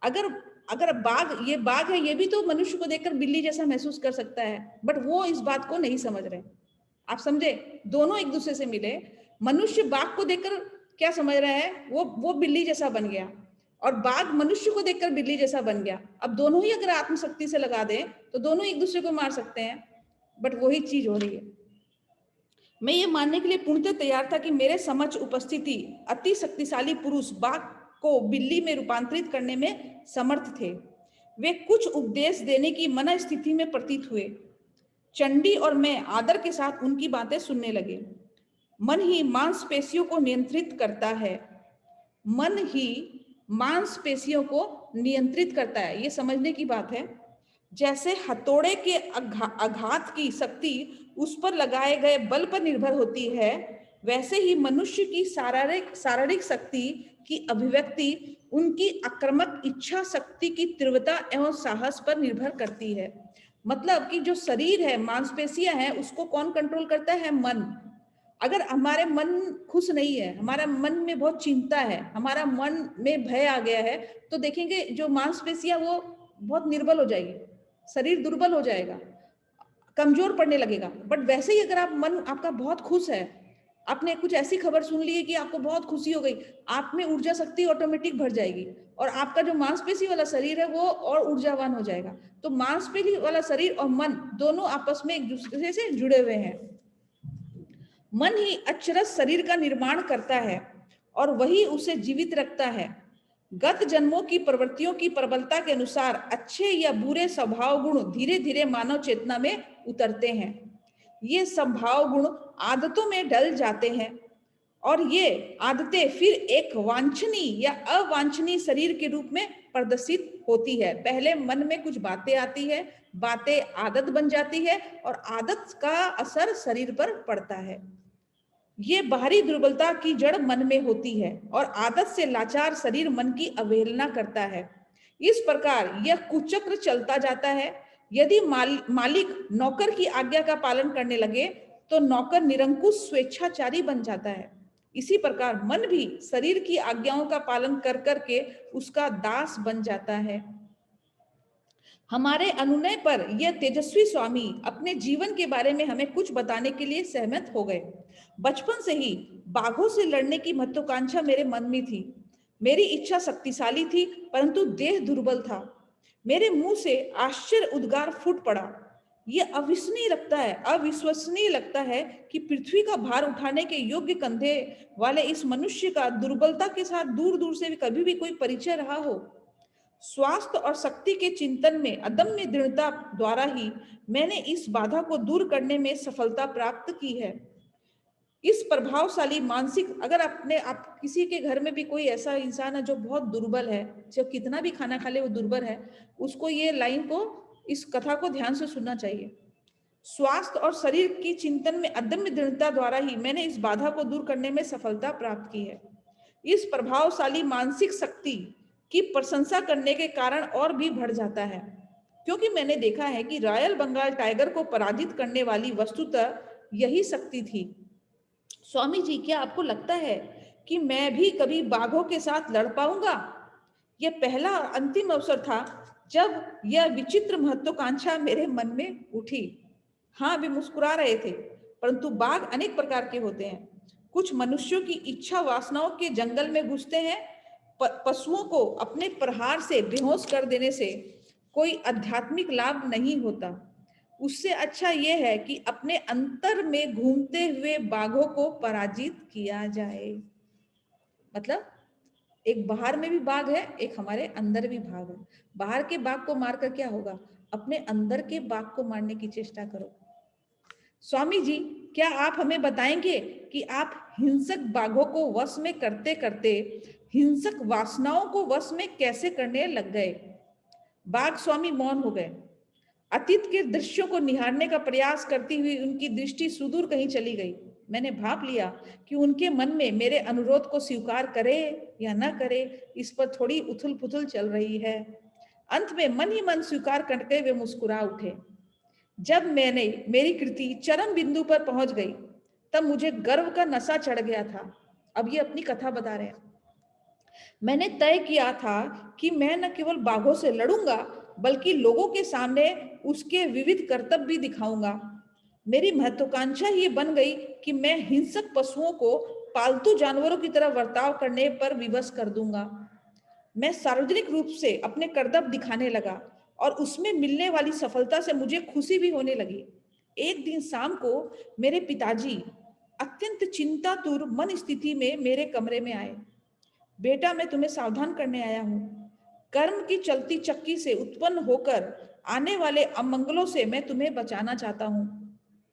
अगर अगर बाघ है, ये भी तो मनुष्य को देखकर बिल्ली जैसा महसूस कर सकता है, बट वो इस बात को नहीं समझ रहे। आप समझे, दोनों एक दूसरे से मिले। मनुष्य बाघ को देखकर क्या समझ रहा है, वो बिल्ली जैसा बन गया, और बाघ मनुष्य को देखकर बिल्ली जैसा बन गया। अब दोनों ही अगर आत्मशक्ति से लगा दें तो दोनों एक दूसरे को मार सकते हैं, बट वही चीज हो रही है। मैं ये मानने के लिए पूर्णतः तैयार था कि मेरे समक्ष उपस्थिति अति शक्तिशाली पुरुष बाघ को बिल्ली में रूपांतरित करने में समर्थ थे। वे कुछ उपदेश देने की मन स्थिति में प्रतीत हुए। चंडी और मैं आदर के साथ उनकी बातें सुनने लगे। मन ही मांसपेशियों को नियंत्रित करता है। मन ही मांसपेशियों को नियंत्रित करता है, ये समझने की बात है। जैसे हथौड़े के आघात की शक्ति उस पर लगाए गए बल पर निर्भर होती है, वैसे ही मनुष्य की शारीरिक शक्ति की अभिव्यक्ति उनकी आक्रामक इच्छा शक्ति की तीव्रता एवं साहस पर निर्भर करती है। मतलब कि जो शरीर है, मांसपेशियां हैं, उसको कौन कंट्रोल करता है? मन। अगर हमारे मन खुश नहीं है, हमारा मन में बहुत चिंता है, हमारा मन में भय आ गया है, तो देखेंगे जो मांसपेशियां वो बहुत निर्बल हो जाएगी, शरीर दुर्बल हो जाएगा, कमजोर पड़ने लगेगा। बट वैसे ही अगर आप मन आपका बहुत खुश है, आपने कुछ ऐसी खबर सुन ली है कि आपको बहुत खुशी हो गई, आप में ऊर्जा शक्ति ऑटोमेटिक बढ़ जाएगी, और आपका जो मांसपेशी वाला शरीर है वो और ऊर्जावान हो जाएगा। तो मांसपेशी वाला शरीर और मन दोनों आपस में एक दूसरे से जुड़े हुए हैं। मन ही अक्षरश शरीर का निर्माण करता है और वही उसे जीवित रखता है। गत जन्मों की प्रवृत्तियों की प्रबलता के अनुसार अच्छे या बुरे स्वभाव गुण धीरे धीरे मानव चेतना में उतरते हैं। ये स्वभाव गुण आदतों में ढल जाते हैं और ये आदतें फिर एक वांछनीय या अवांछनीय शरीर के रूप में प्रदर्शित होती है। पहले मन में कुछ बातें आती है, बातें आदत बन जाती है और आदत का असर शरीर पर पड़ता है। ये बाहरी दुर्बलता की जड़ मन में होती है और आदत से लाचार शरीर मन की अवहेलना करता है। इस प्रकार यह कुचक्र चलता जाता है। यदि मालिक नौकर की आज्ञा का पालन करने लगे तो नौकर निरंकुश स्वेच्छाचारी बन जाता है। इसी प्रकार मन भी शरीर की आज्ञाओं का पालन कर करके उसका दास बन जाता है। हमारे अनुनय पर यह तेजस्वी स्वामी अपने जीवन के बारे में हमें कुछ बताने के लिए सहमत हो गए। बचपन से ही बाघों से लड़ने की महत्वाकांक्षा मेरे मन में थी। मेरी इच्छा शक्तिशाली थी, परंतु देह दुर्बल था। मेरे मुंह से आश्चर्य उद्गार फूट पड़ा। यह अविश्वसनीय लगता है कि पृथ्वी का भार उठाने के योग्य कंधे वाले इस मनुष्य का दुर्बलता के साथ दूर दूर से भी कभी भी कोई परिचय रहा हो। स्वास्थ्य और शक्ति के चिंतन में अदम्य दृढ़ता द्वारा ही मैंने इस बाधा को दूर करने में सफलता प्राप्त की है। इस प्रभावशाली मानसिक, अगर आप किसी के घर में भी कोई ऐसा इंसान है जो बहुत दुर्बल है, जो कितना भी खाना खा ले वो दुर्बल है, उसको ये लाइन को इस कथा को ध्यान से सुनना चाहिए। स्वास्थ्य और शरीर की चिंतन में अदम्य दृढ़ता द्वारा ही मैंने इस बाधा को दूर करने में सफलता प्राप्त की है। इस प्रभावशाली मानसिक शक्ति की प्रशंसा करने के कारण और भी बढ़ जाता है, क्योंकि मैंने देखा है कि रॉयल बंगाल टाइगर को पराजित करने वाली वस्तुतः यही शक्ति थी। स्वामी जी, क्या आपको लगता है कि मैं भी कभी बाघों के साथ लड़ पाऊंगा? यह पहला अंतिम अवसर था जब यह विचित्र महत्वाकांक्षा मेरे मन में उठी। हाँ, वे मुस्कुरा रहे थे, परंतु बाघ अनेक प्रकार के होते हैं। कुछ मनुष्यों की इच्छा वासनाओं के जंगल में घुसते हैं। पशुओं को अपने प्रहार से बेहोश कर देने से कोई आध्यात्मिक लाभ नहीं होता। उससे अच्छा यह है कि अपने अंतर में घूमते हुए बाघों को पराजित किया जाए। मतलब एक बाहर में भी बाघ है, एक हमारे अंदर भी बाघ है। बाहर के बाघ को मारकर क्या होगा? अपने अंदर के बाघ को मारने की चेष्टा करो। स्वामी जी, क्या आप हमें बताएंगे कि आप हिंसक बाघों को वश में करते करते हिंसक वासनाओं को वश में कैसे करने लग गए? बाघ स्वामी मौन हो गए। अतीत के दृश्यों को निहारने का प्रयास करती हुई उनकी दृष्टि सुदूर कहीं चली गई। मैंने भाप लिया कि उनके मन में मेरे अनुरोध को स्वीकार करे या न करे, इस पर थोड़ी उथल पुथल चल रही है। अंत में मन ही मन स्वीकार करके वे मुस्कुरा उठे। जब मैंने मेरी कृति चरम बिंदु पर पहुंच गई, तब मुझे गर्व का नशा चढ़ गया था। अब ये अपनी कथा बता रहे हैं। मैंने तय किया था कि मैं न केवल बाघों से लड़ूंगा, बल्कि लोगों के सामने उसके विविध कर्तव्य भी दिखाऊंगा। मेरी महत्वाकांक्षा ये बन गई कि मैं हिंसक पशुओं को पालतू जानवरों की तरह बर्ताव करने पर विवश कर दूंगा। मैं सार्वजनिक रूप से अपने कर्तव्य दिखाने लगा और उसमें मिलने वाली सफलता से मुझे खुशी भी होने लगी। एक दिन शाम को मेरे पिताजी अत्यंत चिंतातुर मन स्थिति में मेरे कमरे में आए। बेटा, मैं तुम्हें सावधान करने आया हूं। कर्म की चलती चक्की से उत्पन्न होकर आने वाले अमंगलों से मैं तुम्हें बचाना चाहता हूं।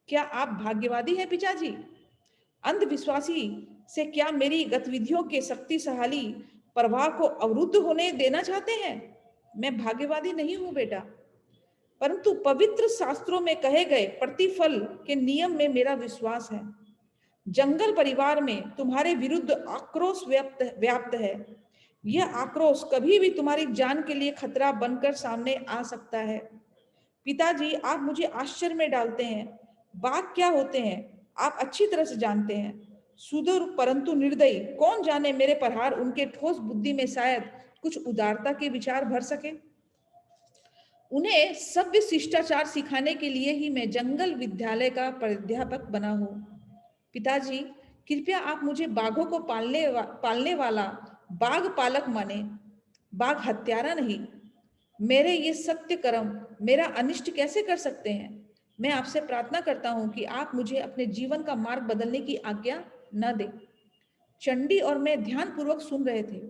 क्या आप भाग्यवादी हैं पिताजी? अंधविश्वासी से क्या मेरी गतिविधियों के शक्तिशाली प्रवाह को अवरुद्ध होने देना चाहते हैं? मैं भाग्यवादी नहीं हूं बेटा, परंतु पवित्र शास्त्रों में कहे गए प्रतिफल के नियम में मेरा विश्वास है। जंगल परिवार में तुम्हारे विरुद्ध आक्रोश व्याप्त है। यह आक्रोश कभी भी तुम्हारी जान के लिए खतरा बनकर सामने आ सकता है। पिताजी, आप मुझे आश्चर्य में डालते हैं। बाघ क्या होते हैं आप अच्छी तरह से जानते हैं। सुदूर परंतु निर्दयी, कौन जाने मेरे प्रहार उनके ठोस बुद्धि में शायद कुछ उदारता के विचार भर सके। उन्हें सभ्य शिष्टाचार सिखाने के लिए ही मैं जंगल विद्यालय का प्राध्यापक बना हूं। पिताजी, कृपया आप मुझे बाघों को पालने वाला बाघ पालक माने, बाघ हत्यारा नहीं। मेरे ये सत्य कर्म मेरा अनिष्ट कैसे कर सकते हैं? मैं आपसे प्रार्थना करता हूं कि आप मुझे अपने जीवन का मार्ग बदलने की आज्ञा न दें। चंडी और मैं ध्यानपूर्वक सुन रहे थे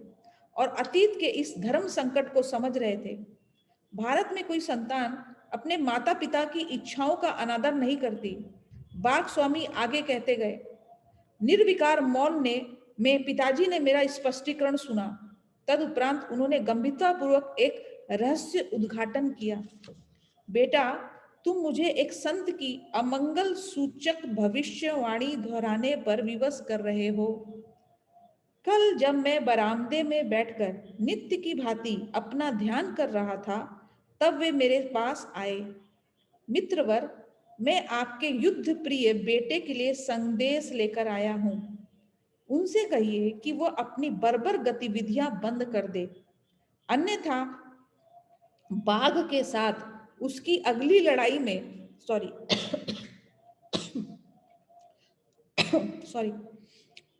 और अतीत के इस धर्म संकट को समझ रहे थे। भारत में कोई संतान अपने माता पिता की इच्छाओं का अनादर नहीं करती। बाघ स्वामी आगे कहते गए। निर्विकार मौन में पिताजी ने मेरा स्पष्टीकरण सुना। तदुपरांत उन्होंने गंभीरता पूर्वक एक रहस्य उद्घाटन किया। बेटा, तुम मुझे एक संत की अमंगल सूचक भविष्यवाणी दोहराने पर विवश कर रहे हो। कल जब मैं बरामदे में बैठकर नित्य की भांति अपना ध्यान कर रहा था, तब वे मेरे पास आए। मित्रवर, मैं आपके युद्ध प्रिय बेटे के लिए संदेश लेकर आया हूं। उनसे कहिए कि वो अपनी बर्बर गतिविधियां बंद कर दे, अन्यथा बाघ के साथ उसकी अगली लड़ाई में सॉरी सॉरी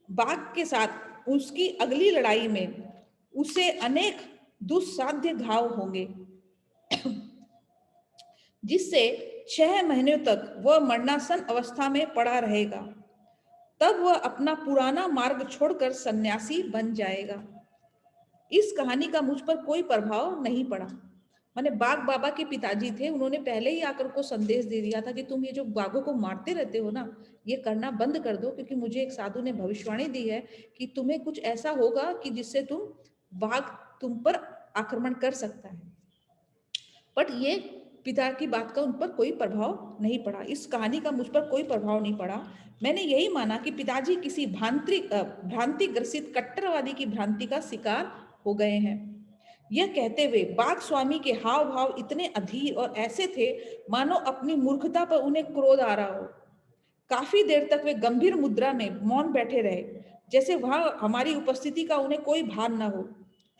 बाघ के साथ उसकी अगली लड़ाई में उसे अनेक दुस्साध्य घाव होंगे, जिससे 6 महीनों तक वह मरणासन अवस्था में पड़ा रहेगा। तब वह अपना पुराना मार्ग छोड़कर सन्यासी बन जाएगा। इस कहानी का मुझ पर कोई प्रभाव नहीं पड़ा। माने बाघ बाबा के पिताजी थे, उन्होंने पहले ही आकर को संदेश दे दिया था कि तुम ये जो बाघों को मारते रहते हो ना, ये करना बंद कर दो, क्योंकि मुझे एक साधु ने भविष्यवाणी दी है कि तुम्हें कुछ ऐसा होगा कि जिससे बाघ तुम पर आक्रमण कर सकता है। बट ये पिता की बात का उन पर कोई प्रभाव नहीं पड़ा। इस कहानी का मुझ पर कोई प्रभाव नहीं पड़ा। मैंने यही माना कि पिताजी किसी भ्रांति ग्रसित कट्टरवादी की भ्रांति का शिकार हो गए हैं। यह कहते हुए बाघ स्वामी के हाव भाव इतने अधीर और ऐसे थे मानो अपनी मूर्खता पर उन्हें क्रोध आ रहा हो। काफी देर तक वे गंभीर मुद्रा में मौन बैठे रहे, जैसे वहां हमारी उपस्थिति का उन्हें कोई भान न हो।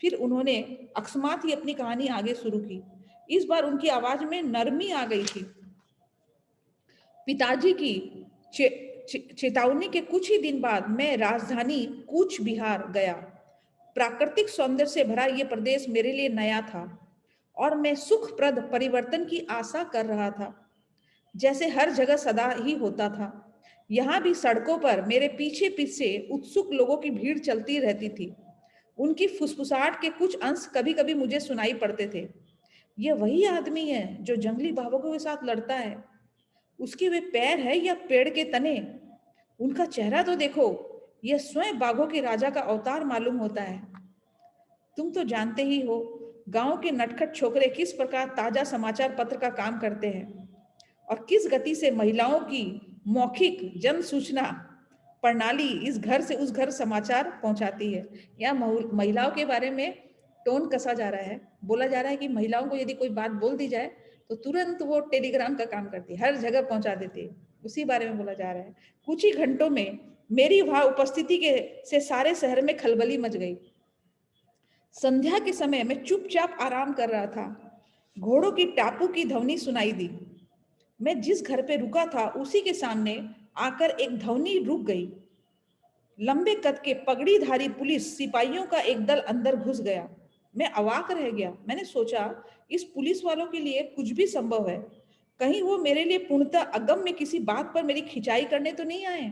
फिर उन्होंने अकस्मात ही अपनी कहानी आगे शुरू की। इस बार उनकी आवाज में नरमी आ गई थी। पिताजी की चेतावनी के कुछ ही दिन बाद मैं राजधानी कूच बिहार गया। प्राकृतिक सौंदर्य से भरा यह प्रदेश मेरे लिए नया था और मैं सुखप्रद परिवर्तन की आशा कर रहा था, जैसे हर जगह सदा ही होता था। यहाँ भी सड़कों पर मेरे पीछे पीछे उत्सुक लोगों की भीड़ चलती रहती थी। उनकी फुसफुसाहट के कुछ अंश कभी कभी मुझे सुनाई पड़ते थे। यह वही आदमी है जो जंगली बाघों के साथ लड़ता है। उसके वे पैर है या पेड़ के तने? उनका चेहरा तो देखो, यह स्वयं बाघों के राजा का अवतार मालूम होता है। तुम तो जानते ही हो गांव के नटखट छोकरे किस प्रकार ताजा समाचार पत्र का काम करते हैं और किस गति से महिलाओं की मौखिक जन सूचना प्रणाली इस घर से उस घर समाचार पहुंचाती है। या महिलाओं के बारे में टोन कसा जा रहा है, बोला जा रहा है कि महिलाओं को यदि कोई बात बोल दी जाए तो तुरंत वो टेलीग्राम का काम करती है, हर जगह पहुंचा देती है। उसी बारे में बोला जा रहा है। कुछ ही घंटों में मेरी वहां उपस्थिति के से सारे शहर में खलबली मच गई। संध्या के समय मैं चुपचाप आराम कर रहा था। घोड़ों की टापू की ध्वनि सुनाई दी। मैं जिस घर पे रुका था उसी के सामने आकर एक ध्वनि रुक गई। लंबे कद के पगड़ीधारी पुलिस सिपाहियों का एक दल अंदर घुस गया। मैं अवाक रह गया। मैंने सोचा इस पुलिस वालों के लिए कुछ भी संभव है। कहीं वो मेरे लिए पूर्णतः अगम्य किसी बात पर मेरी खिंचाई करने तो नहीं आए।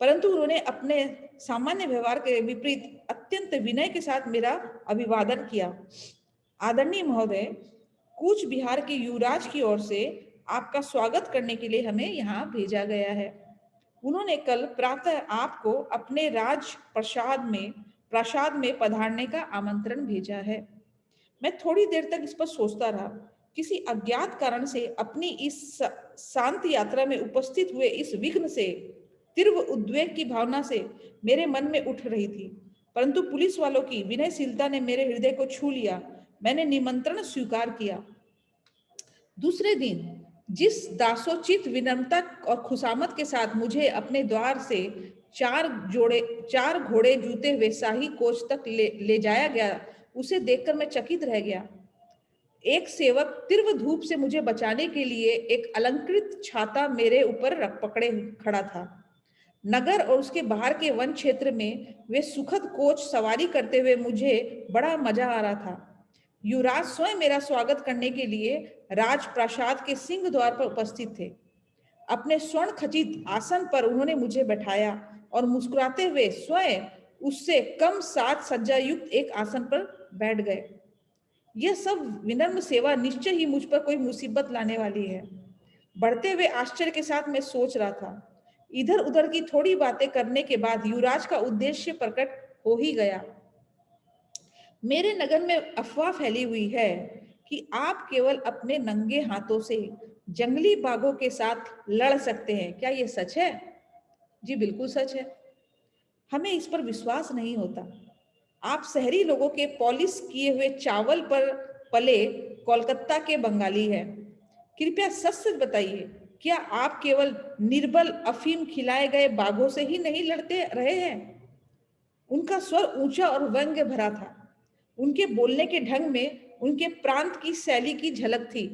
परंतु उन्होंने अपने सामान्य व्यवहार के विपरीत अत्यंत विनय के साथ मेरा अभिवादन किया। आदरणीय महोदय, कूच बिहार के युवराज की ओर से आपका स्वागत करने के लिए हमें यहाँ भेजा गया है। उन्होंने कल प्रातः आपको अपने राज प्रासाद में पधारने का आमंत्रण भेजा है। मैं थोड़ी देर तक इस पर सोचता रहा। किसी अज्ञात कारण से अपनी इस शांत यात्रा में उपस्थित हुए इस विघ्न से तीव्र उद्वेग की भावना से मेरे मन में उठ रही थी। परंतु पुलिस वालों की विनयशीलता ने मेरे हृदय को छू लिया। मैंने निमंत्रण स्वीकार किया। दूसरे दिन जिस दासोचित विनम्रता और खुशामत के साथ मुझे अपने द्वार से चार घोड़े जूते हुए शाही कोच तक ले जाया गया, उसे देखकर मैं चकित रह गया। एक सेवक तीव्र धूप से मुझे बचाने के लिए एक अलंकृत छाता मेरे ऊपर रख पकड़े खड़ा था। नगर और उसके बाहर के वन क्षेत्र में वे सुखद कोच सवारी करते हुए मुझे बड़ा मजा आ रहा था। युवराज स्वयं मेरा स्वागत करने के लिए राजप्रासाद के सिंह द्वार पर उपस्थित थे। अपने स्वर्ण खचित आसन पर उन्होंने मुझे बैठाया और मुस्कुराते हुए स्वयं उससे कम साज सज्जा युक्त एक आसन पर बैठ गए। यह सब विनम्र सेवा निश्चय ही मुझ पर कोई मुसीबत लाने वाली है। बढ़ते हुए आश्चर्य के साथ मैं सोच रहा था। इधर उधर की थोड़ी बातें करने के बाद युवराज का उद्देश्य प्रकट हो ही गया। मेरे नगर में अफवाह फैली हुई है कि आप केवल अपने नंगे हाथों से जंगली बाघों के साथ लड़ सकते हैं। क्या यह सच है? जी बिल्कुल सच है। हमें इस पर विश्वास नहीं होता। आप शहरी लोगों के पॉलिश किए हुए चावल पर पले कोलकाता के बंगाली हैं। कृपया सच सच बताइए, क्या आप केवल निर्बल अफीम खिलाए गए बाघों से ही नहीं लड़ते रहे हैं? उनका स्वर ऊंचा और व्यंग्य भरा था। उनके बोलने के ढंग में उनके प्रांत की शैली की झलक थी।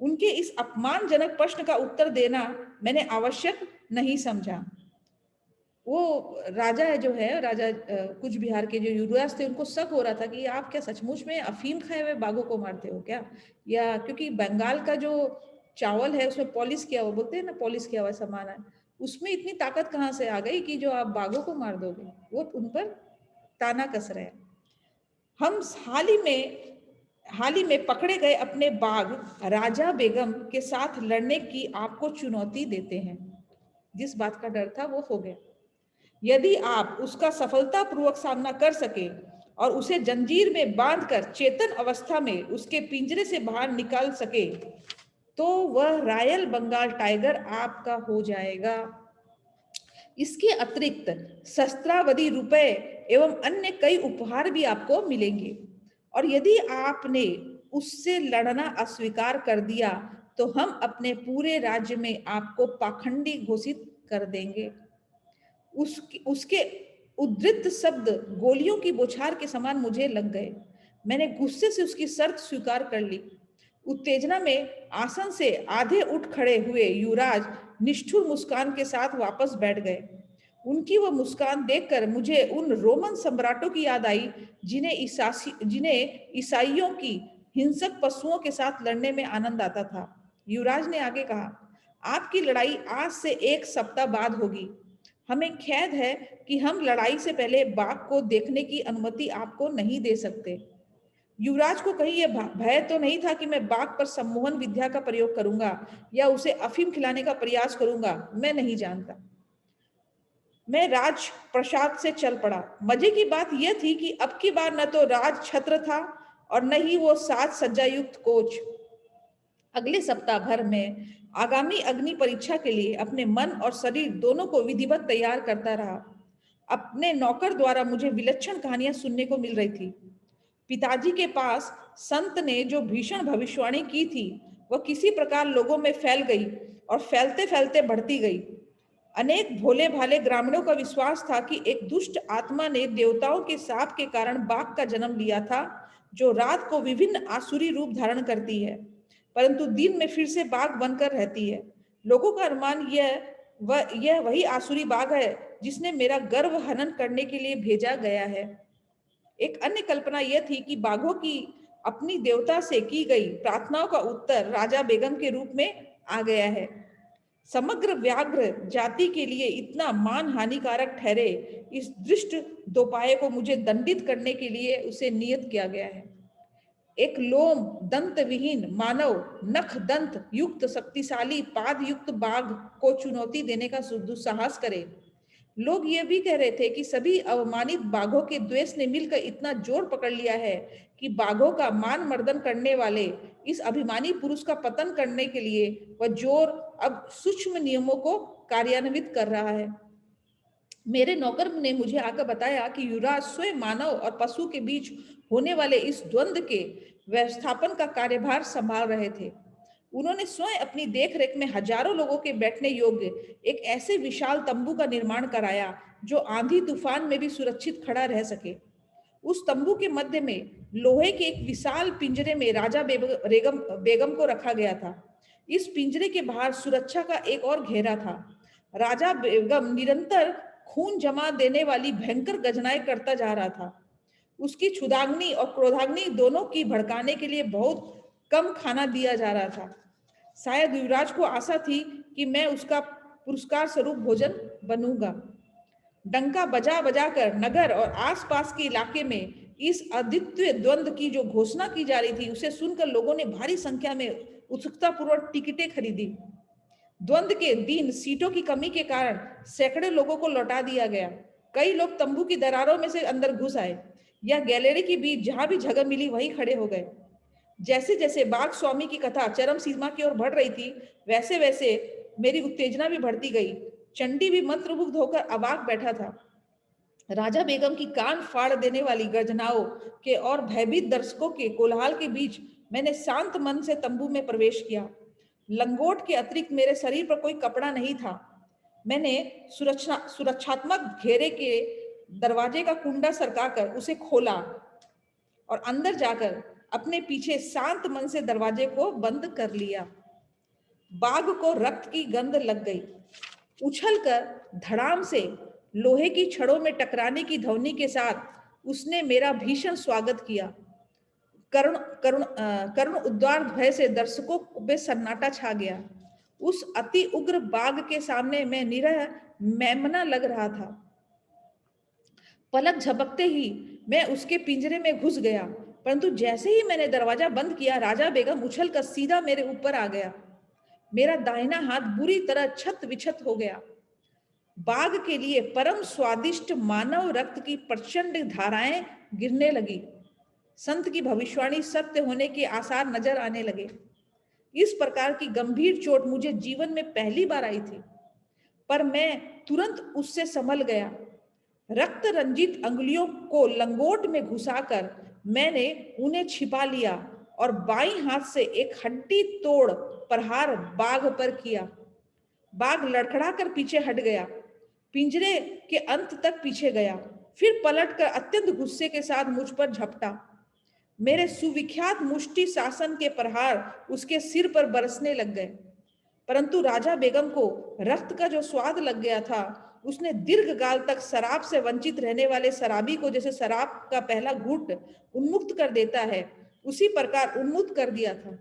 उनके इस अपमानजनक प्रश्न का उत्तर देना मैंने आवश्यक नहीं समझा। वो राजा जो है, राजा कुछ बिहार के जो युवराज थे, उनको शक हो रहा था कि आप क्या सचमुच में अफीम खाए हुए बाघों को मारते हो क्या? या क्योंकि बंगाल का जो चावल है उसमें पॉलिश किया हुआ, बोलते हैं ना पॉलिश किया हुआ सामान है, उसमें इतनी ताकत कहाँ से आ गई कि जो आप बाघों को मार दोगे? वो उन पर ताना कस रहे हैं। हम हाल ही में पकड़े गए अपने बाघ राजा बेगम के साथ लड़ने की आपको चुनौती देते हैं। जिस बात का डर था वो हो गया। यदि आप उसका सफलतापूर्वक सामना कर सके और उसे जंजीर में बांधकर चेतन अवस्था में उसके पिंजरे से बाहर निकाल सके तो वह रॉयल बंगाल टाइगर आपका हो जाएगा। इसके अतिरिक्त सहस्त्रावधि रुपए एवं अन्य कई उपहार भी आपको मिलेंगे। और यदि आपने उससे लड़ना अस्वीकार कर दिया तो हम अपने पूरे राज्य में आपको पाखंडी घोषित कर देंगे। उसके उद्धृत शब्द गोलियों की बौछार के समान मुझे लग गए। मैंने गुस्से से उसकी शर्त स्वीकार कर ली। उत्तेजना में आसन से आधे उठ खड़े हुए युवराज निष्ठुर मुस्कान के साथ वापस बैठ गए। उनकी वह मुस्कान देखकर मुझे उन रोमन सम्राटों की याद आई जिन्हें ईसाइयों की हिंसक पशुओं के साथ लड़ने में आनंद आता था। युवराज ने आगे कहा, आपकी लड़ाई आज से 1 सप्ताह बाद होगी। हमें खेद है कि हम लड़ाई से पहले बाघ को देखने की अनुमति आपको नहीं दे सकते। युवराज को कहीं यह भय तो नहीं था कि मैं बाघ पर सम्मोहन विद्या का प्रयोग करूंगा या उसे अफीम खिलाने का प्रयास करूंगा, मैं नहीं जानता। मैं राज प्रसाद से चल पड़ा। मजे की बात यह थी कि अब की बार न तो राज छत्र था और न ही वो साज सज्जा युक्त कोच। अगले सप्ताह भर में आगामी अग्नि परीक्षा के लिए अपने मन और शरीर दोनों को विधिवत तैयार करता रहा। अपने नौकर द्वारा मुझे विलक्षण कहानियां सुनने को मिल रही थी। पिताजी के पास संत ने जो भीषण भविष्यवाणी की थी वह किसी प्रकार लोगों में फैल गई और फैलते फैलते बढ़ती गई। अनेक भोले भाले ग्रामीणों का विश्वास था कि एक दुष्ट आत्मा ने देवताओं के शाप के कारण बाघ का जन्म लिया था, जो रात को विभिन्न आसुरी रूप धारण करती है परंतु दिन में फिर से बाघ बनकर रहती है। लोगों का अनुमान यह वही आसुरी बाघ है जिसने मेरा गर्भ हनन करने के लिए भेजा गया है। एक अन्य कल्पना यह थी कि बाघों की अपनी देवता से की गई प्रार्थनाओं का उत्तर राजा बेगम के रूप में आ गया है। समग्र व्याघ्र जाति के लिए इतना मान हानिकारक ठहरे इस दुष्ट दोपाय को मुझे दंडित करने के लिए उसे नियत किया गया है। एक लोम दंत विहीन मानव नख दंत युक्त शक्तिशाली पाद युक्त बाघ को चुनौती देने का दुस्साहस करे। लोग ये भी कह रहे थे कि सभी अवमानित बाघों के द्वेष ने मिलकर इतना जोर पकड़ लिया है कि बाघों का मान मर्दन करने वाले इस अभिमानी पुरुष का पतन करने के लिए वह जोर अब सूक्ष्म नियमों को कार्यान्वित कर रहा है। मेरे नौकर ने मुझे आकर बताया कि युवराज स्वयं मानव और पशु के बीच होने वाले इस द्वंद्व के व्यवस्थापन का कार्यभार संभाल रहे थे। उन्होंने स्वयं अपनी देखरेख में हजारों लोगों के बैठने योग्य एक ऐसे विशाल तंबू का निर्माण कराया जो आंधी तूफान में भी सुरक्षित खड़ा रह सके। उस तंबू के मध्य में लोहे के एक विशाल पिंजरे में राजा बेगम को रखा गया था। इस पिंजरे के बाहर सुरक्षा का एक और घेरा था। राजा बेगम निरंतर खून जमा देने वाली भयंकर गजनाएं करता जा रहा था। उसकी क्षुधाग्नि और क्रोधाग्नि दोनों की भड़काने के लिए बहुत कम खाना दिया जा रहा था। शायद युवराज को आशा थी कि मैं उसका पुरस्कार स्वरूप भोजन बनूंगा। डंका बजा बजा कर नगर और आसपास के इलाके में इस अद्वितीय द्वंद्व की जो घोषणा की जा रही थी उसे सुनकर लोगों ने भारी संख्या में उत्सुकता पूर्वक टिकटें खरीदी। द्वंद्व के दिन सीटों की कमी के कारण सैकड़ों लोगों को लौटा दिया गया। कई लोग तंबू की दरारों में से अंदर घुस आए या गैलरी के बीच जहां भी जगह मिली वहीं खड़े हो गए। जैसे जैसे बाघ स्वामी की कथा चरम सीमा की ओर बढ़ रही थी वैसे वैसे मेरी उत्तेजना भी बढ़ती गई। चंडी भी मंत्रमुग्ध होकर अवाक बैठा था। राजा बेगम की कान फाड़ देने वाली गर्जनाओं के और भयभीत दर्शकों के कोलाहल के बीच मैंने शांत मन से तंबू में प्रवेश किया। लंगोट के अतिरिक्त मेरे शरीर पर कोई कपड़ा नहीं था। मैंने सुरक्षात्मक घेरे के दरवाजे का कुंडा सरकाकर उसे खोला और अंदर जाकर अपने पीछे शांत मन से दरवाजे को बंद कर लिया। बाघ को रक्त की गंध लग गई। उछलकर धड़ाम से लोहे की छड़ों में टकराने की ध्वनि के साथ उसने मेरा भीषण स्वागत किया। करुण उद्गार भय से दर्शकों पे सन्नाटा छा गया। उस अति उग्र बाघ के सामने मैं निरह मेमना लग रहा था। पलक झपकते ही मैं उसके पिंजरे में घुस गया, परंतु जैसे ही मैंने दरवाजा बंद किया राजा बेगम उछलकर सीधा मेरे ऊपर आ गया। मेरा दाहिना हाथ बुरी तरह छत विछत हो गया। बाघ के लिए परम स्वादिष्ट मानव रक्त की प्रचंड धाराएं गिरने लगी। संत की भविष्यवाणी सत्य होने के आसार नजर आने लगे। इस प्रकार की गंभीर चोट मुझे जीवन में पहली बार आई थी, पर मैं तुरंत उससे संभल गया। रक्त रंजित अंगुलियों को लंगोट में घुसाकर मैंने उन्हें छिपा लिया और बाईं हाथ से एक हड्डी तोड़ प्रहार बाघ पर किया। बाघ लड़खड़ा कर पीछे हट गया, पिंजरे के अंत तक पीछे गया, फिर पलटकर अत्यंत गुस्से के साथ मुझ पर झपटा। मेरे सुविख्यात मुष्टि शासन के प्रहार उसके सिर पर बरसने लग गए, परंतु राजा बेगम को रक्त का जो स्वाद लग गया था, उसने दीर्घ काल तक शराब से वंचित रहने वाले शराबी को जैसे शराब का पहला घूंट उन्मुक्त कर देता है, उसी प्रकार उन्मुक्त कर दिया था।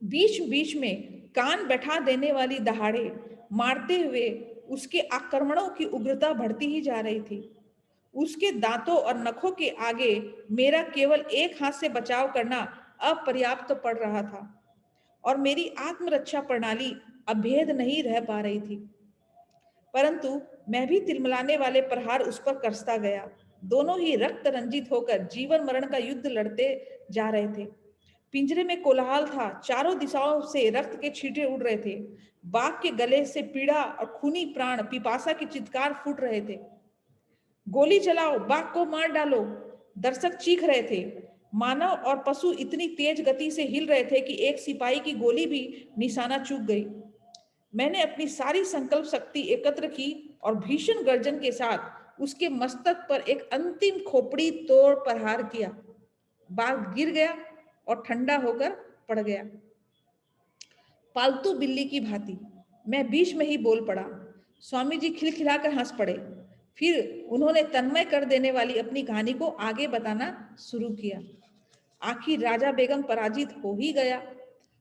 बीच बीच में कान बैठा देने वाली दहाड़े मारते हुए उसके आक्रमणों की उग्रता बढ़ती ही जा रही थी। उसके दांतों और नखों के आगे मेरा केवल एक हाथ से बचाव करना अपर्याप्त पड़ रहा था और मेरी आत्मरक्षा प्रणाली अभेद नहीं रह पा रही थी। परंतु मैं भी तिलमिलाने वाले प्रहार उस पर कसता गया। दोनों ही रक्त रंजित होकर जीवन मरण का युद्ध लड़ते जा रहे थे। पिंजरे में कोलाहल था, चारों दिशाओं से रक्त के छींटे उड़ रहे थे। बाघ के गले से पीड़ा और खूनी प्राण पिपासा की चित्कार फूट रहे थे। गोली चलाओ, बाघ को मार डालो, दर्शक चीख रहे थे। मानव और पशु इतनी तेज गति से हिल रहे थे कि एक सिपाही की गोली भी निशाना चूक गई। मैंने अपनी सारी संकल्प शक्ति एकत्र की और भीषण गर्जन के साथ उसके मस्तक पर एक अंतिम खोपड़ी तोड़ प्रहार किया। बाघ गिर गया और ठंडा होकर पड़ गया। पालतू बिल्ली की भांति मैं बीच में ही बोल पड़ा। स्वामी जी खिलखिलाकर हंस पड़े। फिर उन्होंने तन्मय कर देने वाली अपनी कहानी को आगे बताना शुरू किया। आखिर राजा बेगम पराजित हो ही गया।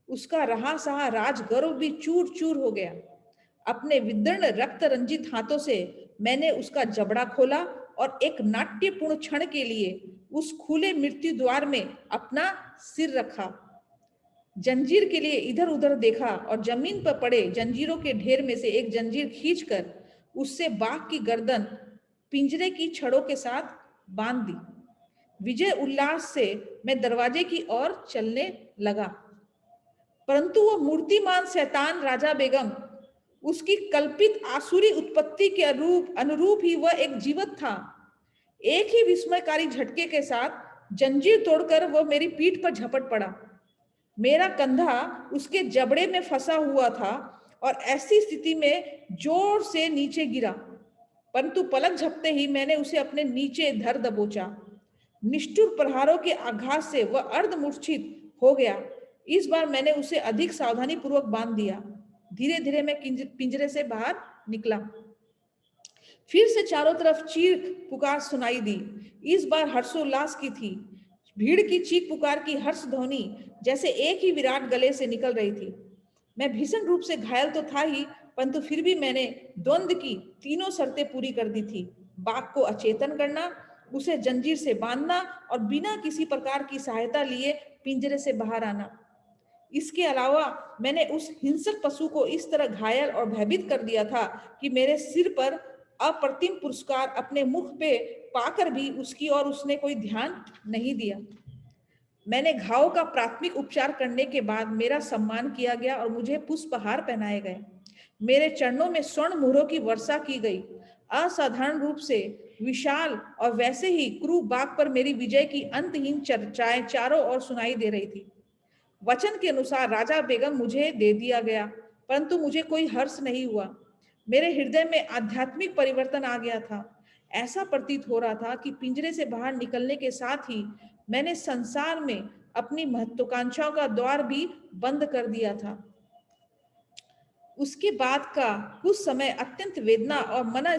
उसका रहा सहा राजगौरव भी चूर चूर हो गया। अपने विदर्ण रक्त रंजित हाथों से मैंने उसका जबड़ा खोला और एक नाट्यपूर्ण क्षण के लिए उस खुले मृत्यु द्वार में अपना सिर रखा। जंजीर के लिए इधर उधर देखा और जमीन पर पड़े जंजीरों के ढेर में से एक जंजीर खींचकर उससे बाघ की गर्दन पिंजरे की छड़ों के साथ बांध दी। विजय उल्लास से मैं दरवाजे की ओर चलने लगा, परंतु वह मूर्तिमान शैतान राजा बेगम, उसकी कल्पित आसुरी उत्पत्ति के अनुरूप ही वह एक जीवित था। एक ही विस्मयकारी झटके के साथ जंजीर तोड़कर वह मेरी पीठ पर झपट पड़ा। मेरा कंधा उसके जबड़े में फंसा हुआ था और ऐसी स्थिति में जोर से नीचे गिरा, परंतु पलक झपते ही मैंने उसे अपने नीचे धर दबोचा। निष्ठुर प्रहारों के आघात से वह अर्धमूर्छित हो गया। इस बार मैंने उसे अधिक सावधानी पूर्वक बांध दिया। धीरे धीरे मैं पिंजरे से बाहर निकला। फिर से चारों तरफ चीख पुकार सुनाई दी। इस बार हर्षोल्लास की थी। भीड़ की चीख पुकार की हर्ष ध्वनि जैसे एक ही विराट गले से निकल रही थी। मैं भीषण रूप से घायल तो था ही, परंतु फिर भी मैंने द्वंद्व की तीनों शर्तें पूरी कर दी थी। बाघ को अचेतन करना, उसे जंजीर से बांधना और बिना किसी प्रकार की सहायता लिए पिंजरे से बाहर आना। इसके अलावा मैंने उस हिंसक पशु को इस तरह घायल और भयभीत कर दिया था कि मेरे सिर पर अप्रतिम पुरस्कार अपने मुख पे पाकर भी उसकी और उसने कोई ध्यान नहीं दिया। मैंने घाव का प्राथमिक उपचार करने के बाद मेरा सम्मान किया गया और मुझे पुष्पहार पहनाए गए। मेरे चरणों में स्वर्ण मोहरों की वर्षा की गई। असाधारण रूप से विशाल और वैसे ही क्रूर बाघ पर मेरी विजय की अंतहीन चर्चाएं चारों ओर सुनाई दे रही थी। वचन के अनुसार राजा बेगम मुझे दे दिया गया, परंतु मुझे कोई हर्ष नहीं हुआ। मेरे हृदय में आध्यात्मिक परिवर्तन आ गया था। ऐसा प्रतीत हो रहा था कि पिंजरे से बाहर निकलने के साथ ही मैंने संसार में अपनी महत्वाकांक्षाओं का द्वार भी बंद कर दिया था। उसके बाद का कुछ समय अत्यंत वेदना और मन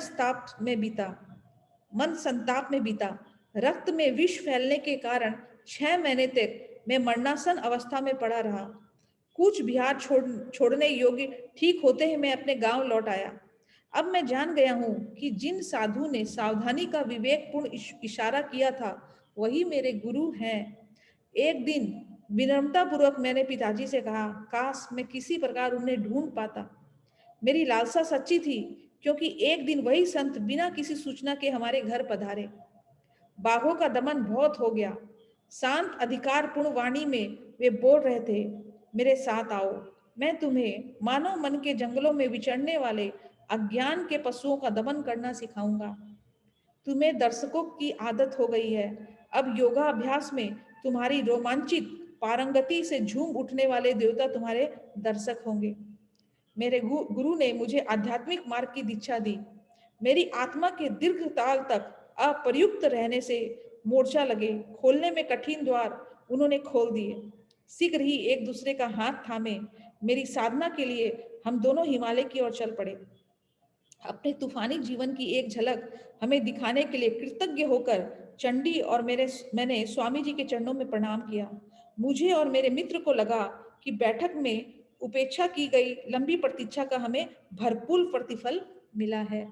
संताप में बीता। रक्त में विष फैलने के कारण 6 महीने तक मैं मरणासन अवस्था में पड़ा रहा। कूच बिहार छोड़ने योग्य ठीक होते ही मैं अपने गांव लौट आया। अब मैं जान गया हूं कि जिन साधु ने सावधानी का विवेकपूर्ण इशारा किया था, वही मेरे गुरु हैं। एक दिन विनम्रता पूर्वक मैंने पिताजी से कहा, काश मैं किसी प्रकार उन्हें ढूंढ पाता। मेरी लालसा सच्ची थी, क्योंकि एक दिन वही संत बिना किसी सूचना के हमारे घर पधारे। बाघों का दमन बहुत हो गया। शांत अधिकारपूर्ण वाणी में वे बोल रहे थे, मेरे साथ आओ, मैं तुम्हें मानव मन के जंगलों में विचरने वाले अज्ञान के पशुओं का दमन करना सिखाऊंगा। तुम्हें दर्शकों की आदत हो गई है। अब योगा अभ्यास में तुम्हारी रोमांचित पारंगति से झूम उठने वाले देवता तुम्हारे दर्शक होंगे। मेरे गुरु ने मुझे आध्यात्मिक मार्ग की दीक्षा दी। मेरी आत्मा के दीर्घ काल तक अप्रयुक्त रहने से मोर्चा लगे, खोलने में कठिन द्वार उन्होंने खोल दिए। शीघ्र ही एक दूसरे का हाथ थामे मेरी साधना के लिए हम दोनों हिमालय की ओर चल पड़े। अपने तूफानी जीवन की एक झलक हमें दिखाने के लिए कृतज्ञ होकर चंडी और मैंने स्वामी जी के चरणों में प्रणाम किया। मुझे और मेरे मित्र को लगा कि बैठक में उपेक्षा की गई लंबी प्रतीक्षा का हमें भरपूर प्रतिफल मिला है।